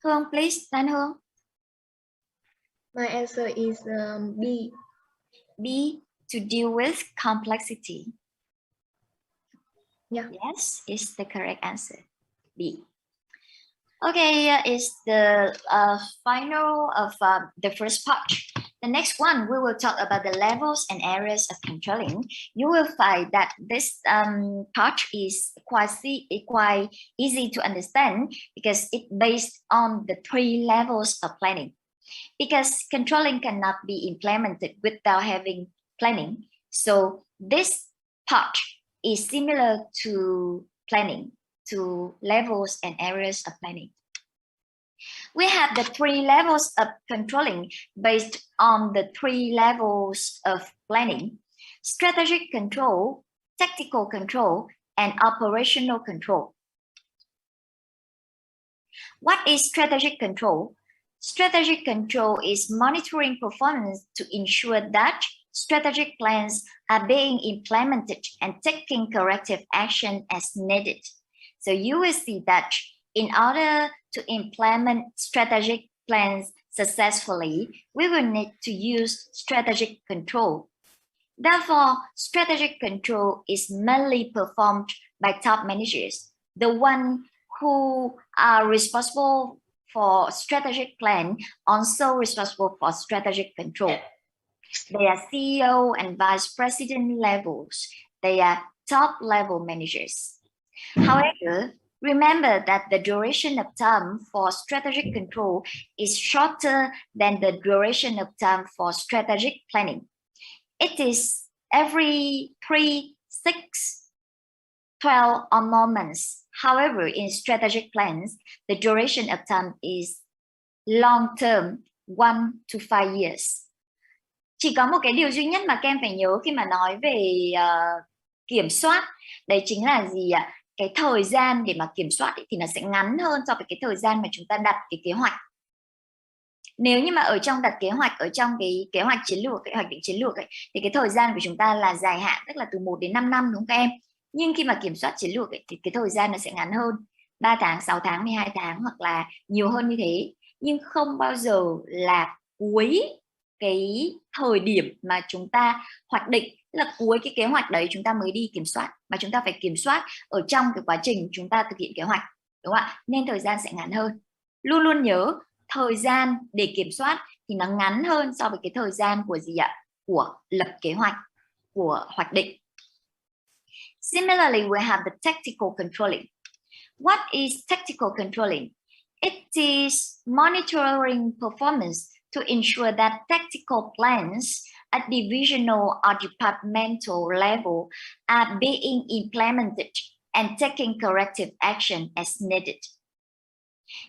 Hương, please, Lan Hương. My answer is B. B, to deal with complexity. Yeah. Yes, is the correct answer. B. Okay, is the final of the first part. The next one, we will talk about the levels and areas of controlling. You will find that this part is quite easy to understand because it's based on the 3 levels of planning. Because controlling cannot be implemented without having planning. So this part is similar to planning, to levels and areas of planning. We have the 3 levels of controlling based on the 3 levels of planning: strategic control, tactical control, and operational control. What is strategic control? Strategic control is monitoring performance to ensure that strategic plans are being implemented and taking corrective action as needed. So you will see that in order to implement strategic plans successfully, we will need to use strategic control. Therefore, strategic control is mainly performed by top managers, the one who are responsible for strategic plan also responsible for strategic control. They are CEO and vice president levels. They are top level managers. However, remember that the duration of time for strategic control is shorter than the duration of time for strategic planning. It is every 3, 6, 12 or more months. However, in strategic plans, the duration of time is long term, 1 to 5 years. Chỉ có một cái điều duy nhất mà các em phải nhớ khi mà nói về kiểm soát, đấy chính là gì ạ? Cái thời gian để mà kiểm soát thì nó sẽ ngắn hơn so với cái thời gian mà chúng ta đặt cái kế hoạch. Nếu như mà ở trong đặt kế hoạch, ở trong cái kế hoạch chiến lược, cái hoạch định chiến lược ấy, thì cái thời gian của chúng ta là dài hạn, tức là từ 1 đến 5 năm đúng không các em? Nhưng khi mà kiểm soát chiến lược ấy, thì cái thời gian nó sẽ ngắn hơn, 3 tháng, 6 tháng, 12 tháng hoặc là nhiều hơn như thế. Nhưng không bao giờ là cuối cái thời điểm mà chúng ta hoạch định, tức là cuối cái kế hoạch đấy chúng ta mới đi kiểm soát, mà chúng ta phải kiểm soát ở trong cái quá trình chúng ta thực hiện kế hoạch, đúng không ạ? Nên thời gian sẽ ngắn hơn. Luôn luôn nhớ thời gian để kiểm soát thì nó ngắn hơn so với cái thời gian của gì ạ? Của lập kế hoạch, của hoạch định. Similarly, we have the tactical controlling. What is tactical controlling? It is monitoring performance to ensure that tactical plans at divisional or departmental level are being implemented and taking corrective action as needed.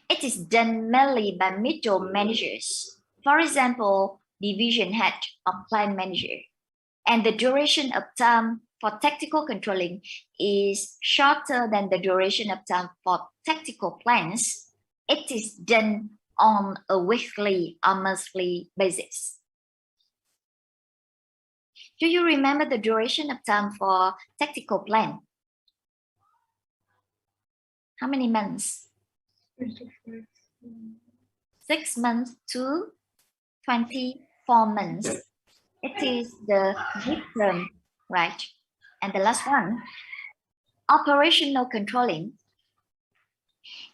It is done mainly by middle managers, for example, division head or plan manager, and the duration of time for tactical controlling is shorter than the duration of time for tactical plans. It is done on a weekly or monthly basis. Do you remember the duration of time for tactical plan? How many months? 6 months to 24 months. It is the midterm, right? And the last one, operational controlling.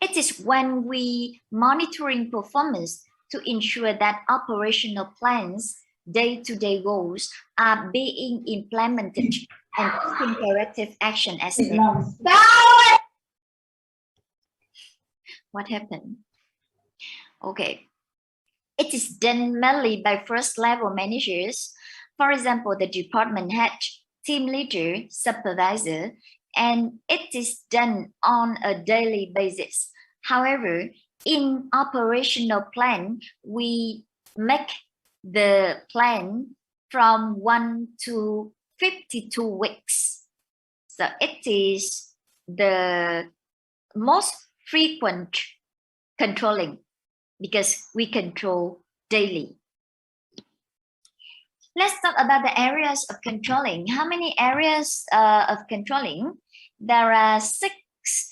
It is when we monitoring performance to ensure that operational plans, day-to-day goals are being implemented and taking corrective action as needed. What happened? Okay. It is done mainly by first level managers, for example, the department head, team leader, supervisor, and it is done on a daily basis. However, in operational plan, we make the plan from 1 to 52 weeks. So it is the most frequent controlling because we control daily. Let's talk about the areas of controlling. How many areas of controlling? There are 6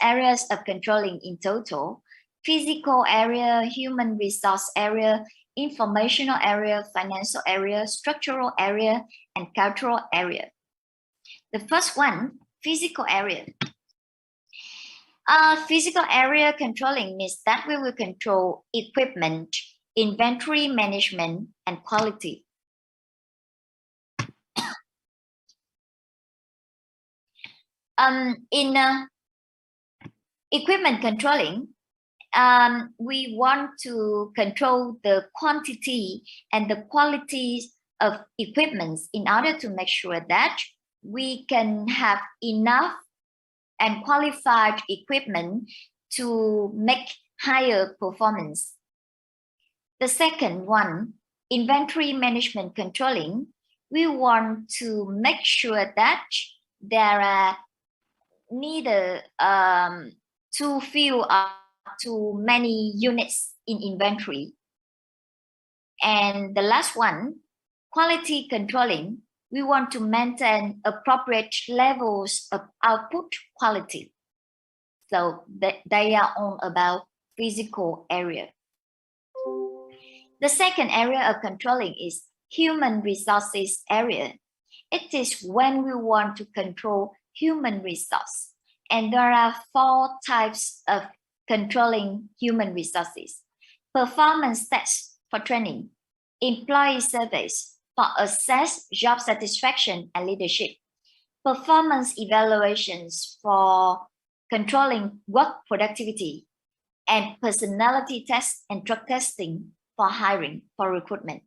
areas of controlling in total: physical area, human resource area, informational area, financial area, structural area, and cultural area. The first one, physical area. Physical area controlling means that we will control equipment, inventory management, and quality. In equipment controlling, we want to control the quantity and the quality of equipment in order to make sure that we can have enough and qualified equipment to make higher performance. The second one, inventory management controlling, we want to make sure that there are neither too few or too many units in inventory. And the last one, quality controlling, we want to maintain appropriate levels of output quality. So they are all about physical area. The second area of controlling is human resources area. It is when we want to control human resource. And there are 4 types of controlling human resources. Performance tests for training, employee surveys for assess job satisfaction and leadership, performance evaluations for controlling work productivity, and personality tests and drug testing for hiring, for recruitment.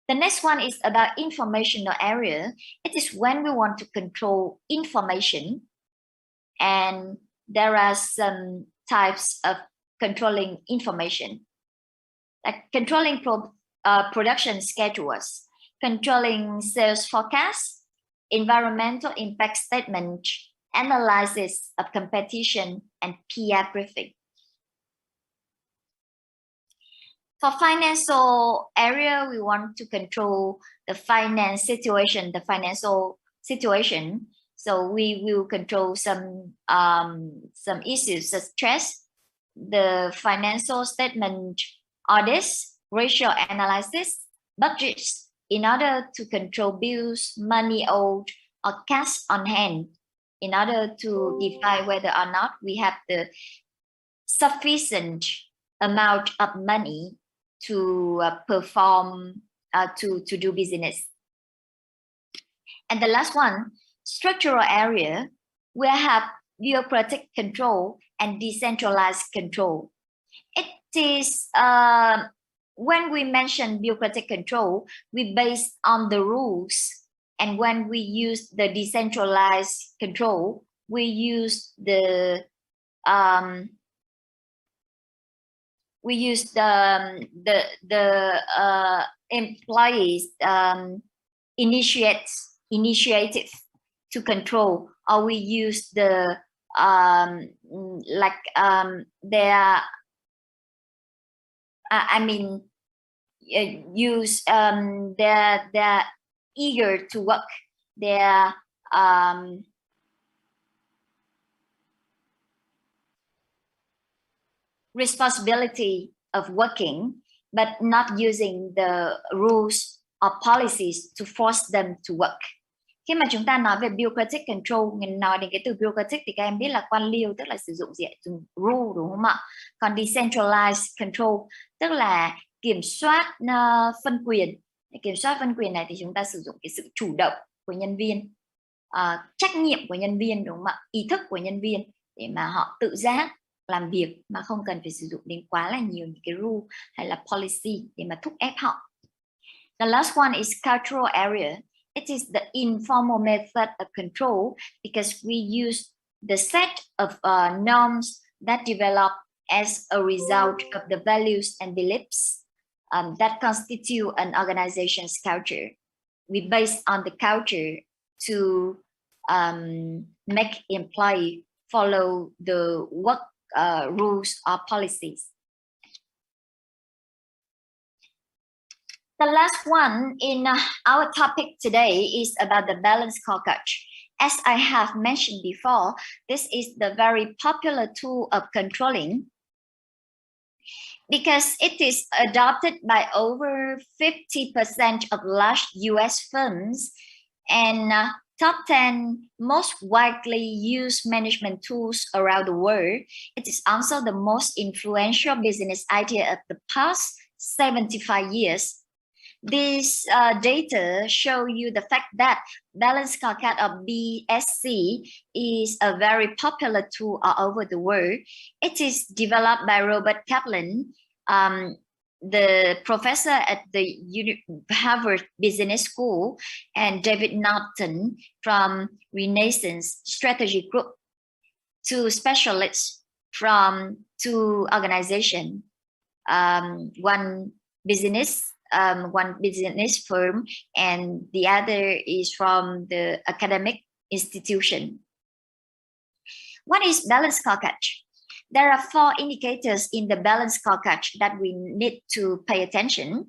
The next one is about informational area. It is when we want to control information, and there are some types of controlling information, like controlling production schedules, controlling sales forecasts, environmental impact statement, analysis of competition, and PR briefing. For financial area, we want to control the finance situation, the financial situation. So we will control some issues such as the financial statement audits, ratio analysis, budgets, in order to control bills, money owed, or cash on hand, in order to define whether or not we have the sufficient amount of money to perform, to do business. And the last one, structural area, we have bureaucratic control and decentralized control. It is, when we mention bureaucratic control, we base on the rules. And when we use the decentralized control, we use the employees initiative to control, or we use the they're eager to work, they're responsibility of working, but not using the rules or policies to force them to work. Khi mà chúng ta nói về bureaucratic control, mình nói đến cái từ bureaucratic thì các em biết là quan liêu, tức là sử dụng gì? Dùng rule, đúng không ạ? Còn decentralized control tức là kiểm soát phân quyền. Để kiểm soát phân quyền này thì chúng ta sử dụng cái sự chủ động của nhân viên, trách nhiệm của nhân viên, đúng không ạ? Ý thức của nhân viên để mà họ tự giác làm việc mà không cần phải sử dụng đến quá là nhiều những cái rule hay là policy để mà thúc ép họ. The last one is cultural area. It is the informal method of control because we use the set of norms that develop as a result of the values and beliefs that constitute an organization's culture. We base on the culture to make employees follow the work rules or policies. The last one in our topic today is about the balance scorecard. As I have mentioned before, this is the very popular tool of controlling because it is adopted by over 50% of large US firms and top 10 most widely used management tools around the world. It is also the most influential business idea of the past 75 years. This data show you the fact that Balance Scorecard or BSC is a very popular tool all over the world. It is developed by Robert Kaplan, the professor at the Harvard Business School, and David Norton from Renaissance Strategy Group, two specialists from two organizations, one business firm, and the other is from the academic institution. What is balance scorecard? There are 4 indicators in the balance scorecard that we need to pay attention: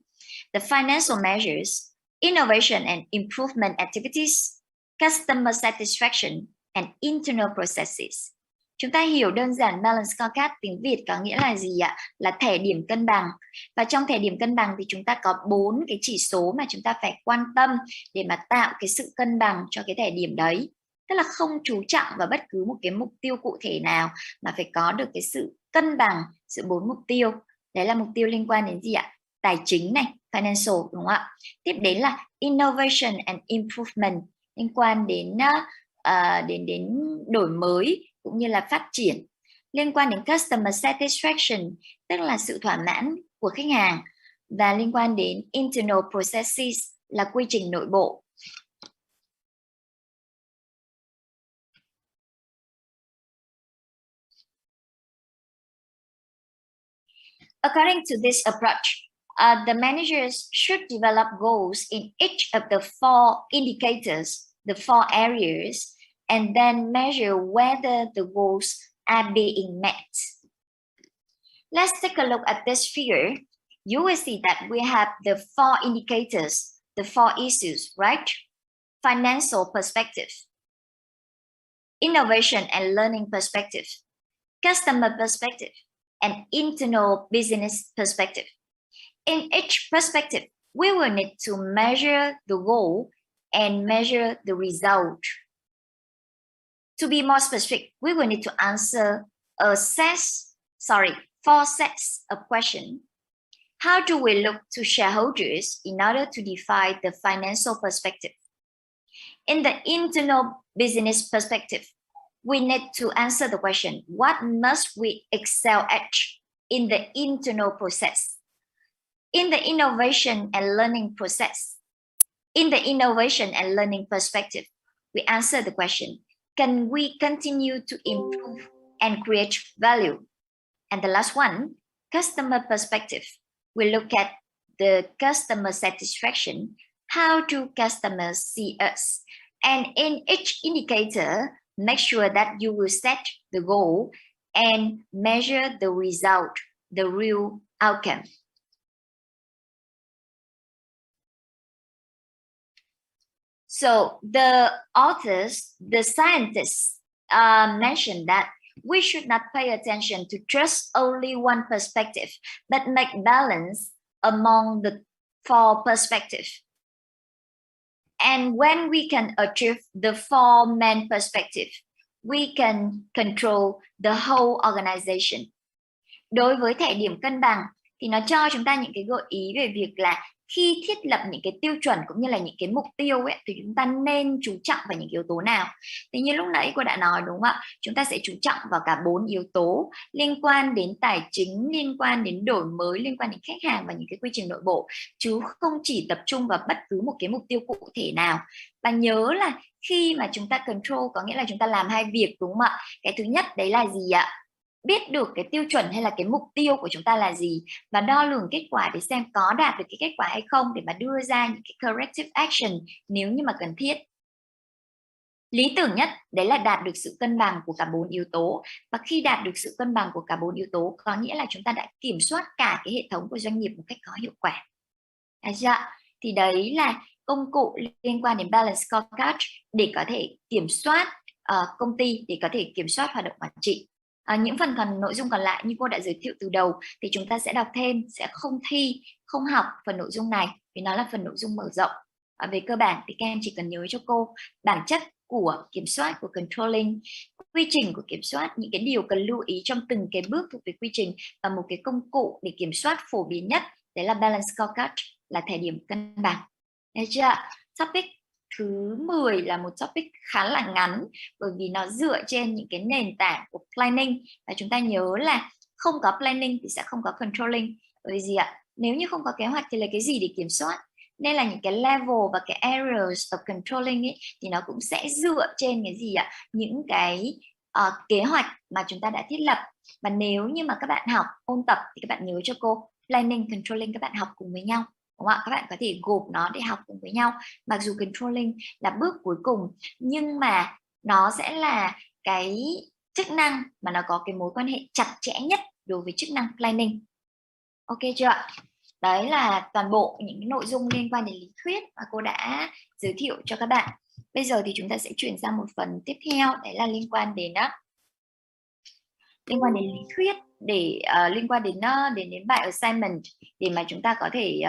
the financial measures, innovation and improvement activities, customer satisfaction, and internal processes. Chúng ta hiểu đơn giản balance scorecard tiếng Việt có nghĩa là gì ạ? Là thẻ điểm cân bằng. Và trong thẻ điểm cân bằng thì chúng ta có 4 cái chỉ số mà chúng ta phải quan tâm để mà tạo cái sự cân bằng cho cái thẻ điểm đấy. tức là không chú trọng vào bất cứ một cái mục tiêu cụ thể nào, mà phải có được cái sự cân bằng giữa 4 mục tiêu. Đấy là mục tiêu liên quan đến gì ạ? Tài chính này, financial, đúng không ạ? Tiếp đến là innovation and improvement, liên quan đến đến đổi mới cũng như là phát triển. Liên quan đến customer satisfaction, tức là sự thỏa mãn của khách hàng, và liên quan đến internal processes là quy trình nội bộ. According to this approach, the managers should develop goals in each of the 4 indicators, the 4 areas, and then measure whether the goals are being met. Let's take a look at this figure. You will see that we have the 4 indicators, the 4 issues, right? Financial perspective, innovation and learning perspective, customer perspective, and internal business perspective. In each perspective, we will need to measure the goal and measure the result. To be more specific, we will need to answer 4 sets of questions. How do we look to shareholders in order to define the financial perspective? In the internal business perspective, we need to answer the question, what must we excel at in the internal process? In the innovation and learning process, in the innovation and learning perspective, we answer the question, can we continue to improve and create value? And the last one, customer perspective, we look at the customer satisfaction. How do customers see us? And in each indicator, make sure that you will set the goal and measure the result, the real outcome. So the authors, the scientists mentioned that we should not pay attention to just only one perspective, but make balance among the 4 perspectives. And when we can achieve the 4 main perspective, we can control the whole organization. Đối với thẻ điểm cân bằng thì nó cho chúng ta những cái gợi ý về việc là khi thiết lập những cái tiêu chuẩn cũng như là những cái mục tiêu ấy, thì chúng ta nên chú trọng vào những yếu tố nào. Thì như lúc nãy cô đã nói đúng không ạ? Chúng ta sẽ chú trọng vào cả 4 yếu tố liên quan đến tài chính, liên quan đến đổi mới, liên quan đến khách hàng và những cái quy trình nội bộ, chứ không chỉ tập trung vào bất cứ một cái mục tiêu cụ thể nào. Và nhớ là khi mà chúng ta control có nghĩa là chúng ta làm 2 việc, đúng không ạ? Cái thứ nhất đấy là gì ạ? Biết được cái tiêu chuẩn hay là cái mục tiêu của chúng ta là gì, và đo lường kết quả để xem có đạt được cái kết quả hay không, để mà đưa ra những cái corrective action nếu như mà cần thiết. Lý tưởng nhất đấy là đạt được sự cân bằng của cả 4 yếu tố, và khi đạt được sự cân bằng của cả 4 yếu tố có nghĩa là chúng ta đã kiểm soát cả cái hệ thống của doanh nghiệp một cách có hiệu quả. Thì đấy là công cụ liên quan đến balance scorecard để có thể kiểm soát công ty, để có thể kiểm soát hoạt động quản trị. Những phần nội dung còn lại như cô đã giới thiệu từ đầu thì chúng ta sẽ đọc thêm, sẽ không thi, không học phần nội dung này vì nó là phần nội dung mở rộng. Về cơ bản thì các em chỉ cần nhớ cho cô bản chất của kiểm soát, của controlling, quy trình của kiểm soát, những cái điều cần lưu ý trong từng cái bước thuộc về quy trình, và một cái công cụ để kiểm soát phổ biến nhất đấy là balance scorecard, là thẻ điểm cân bằng. Được chưa? Topic thứ 10 là một topic khá là ngắn bởi vì nó dựa trên những cái nền tảng của planning, và chúng ta nhớ là không có planning thì sẽ không có controlling. Bởi vì gì ạ? Nếu như không có kế hoạch thì lấy cái gì để kiểm soát? Nên là những cái level và cái areas of controlling ấy, thì nó cũng sẽ dựa trên cái gì ạ? Những cái kế hoạch mà chúng ta đã thiết lập. Và nếu như mà các bạn học ôn tập thì các bạn nhớ cho cô planning, controlling các bạn học cùng với nhau. Đúng không ạ? Các bạn có thể gộp nó để học cùng với nhau. Mặc dù controlling là bước cuối cùng, nhưng mà nó sẽ là cái chức năng mà nó có cái mối quan hệ chặt chẽ nhất đối với chức năng planning. Ok chưa ạ? Đấy là toàn bộ những cái nội dung liên quan đến lý thuyết mà cô đã giới thiệu cho các bạn. Bây giờ thì chúng ta sẽ chuyển sang một phần tiếp theo, đấy là liên quan đến lý thuyết, để liên quan đến bài assignment, để mà chúng ta có thể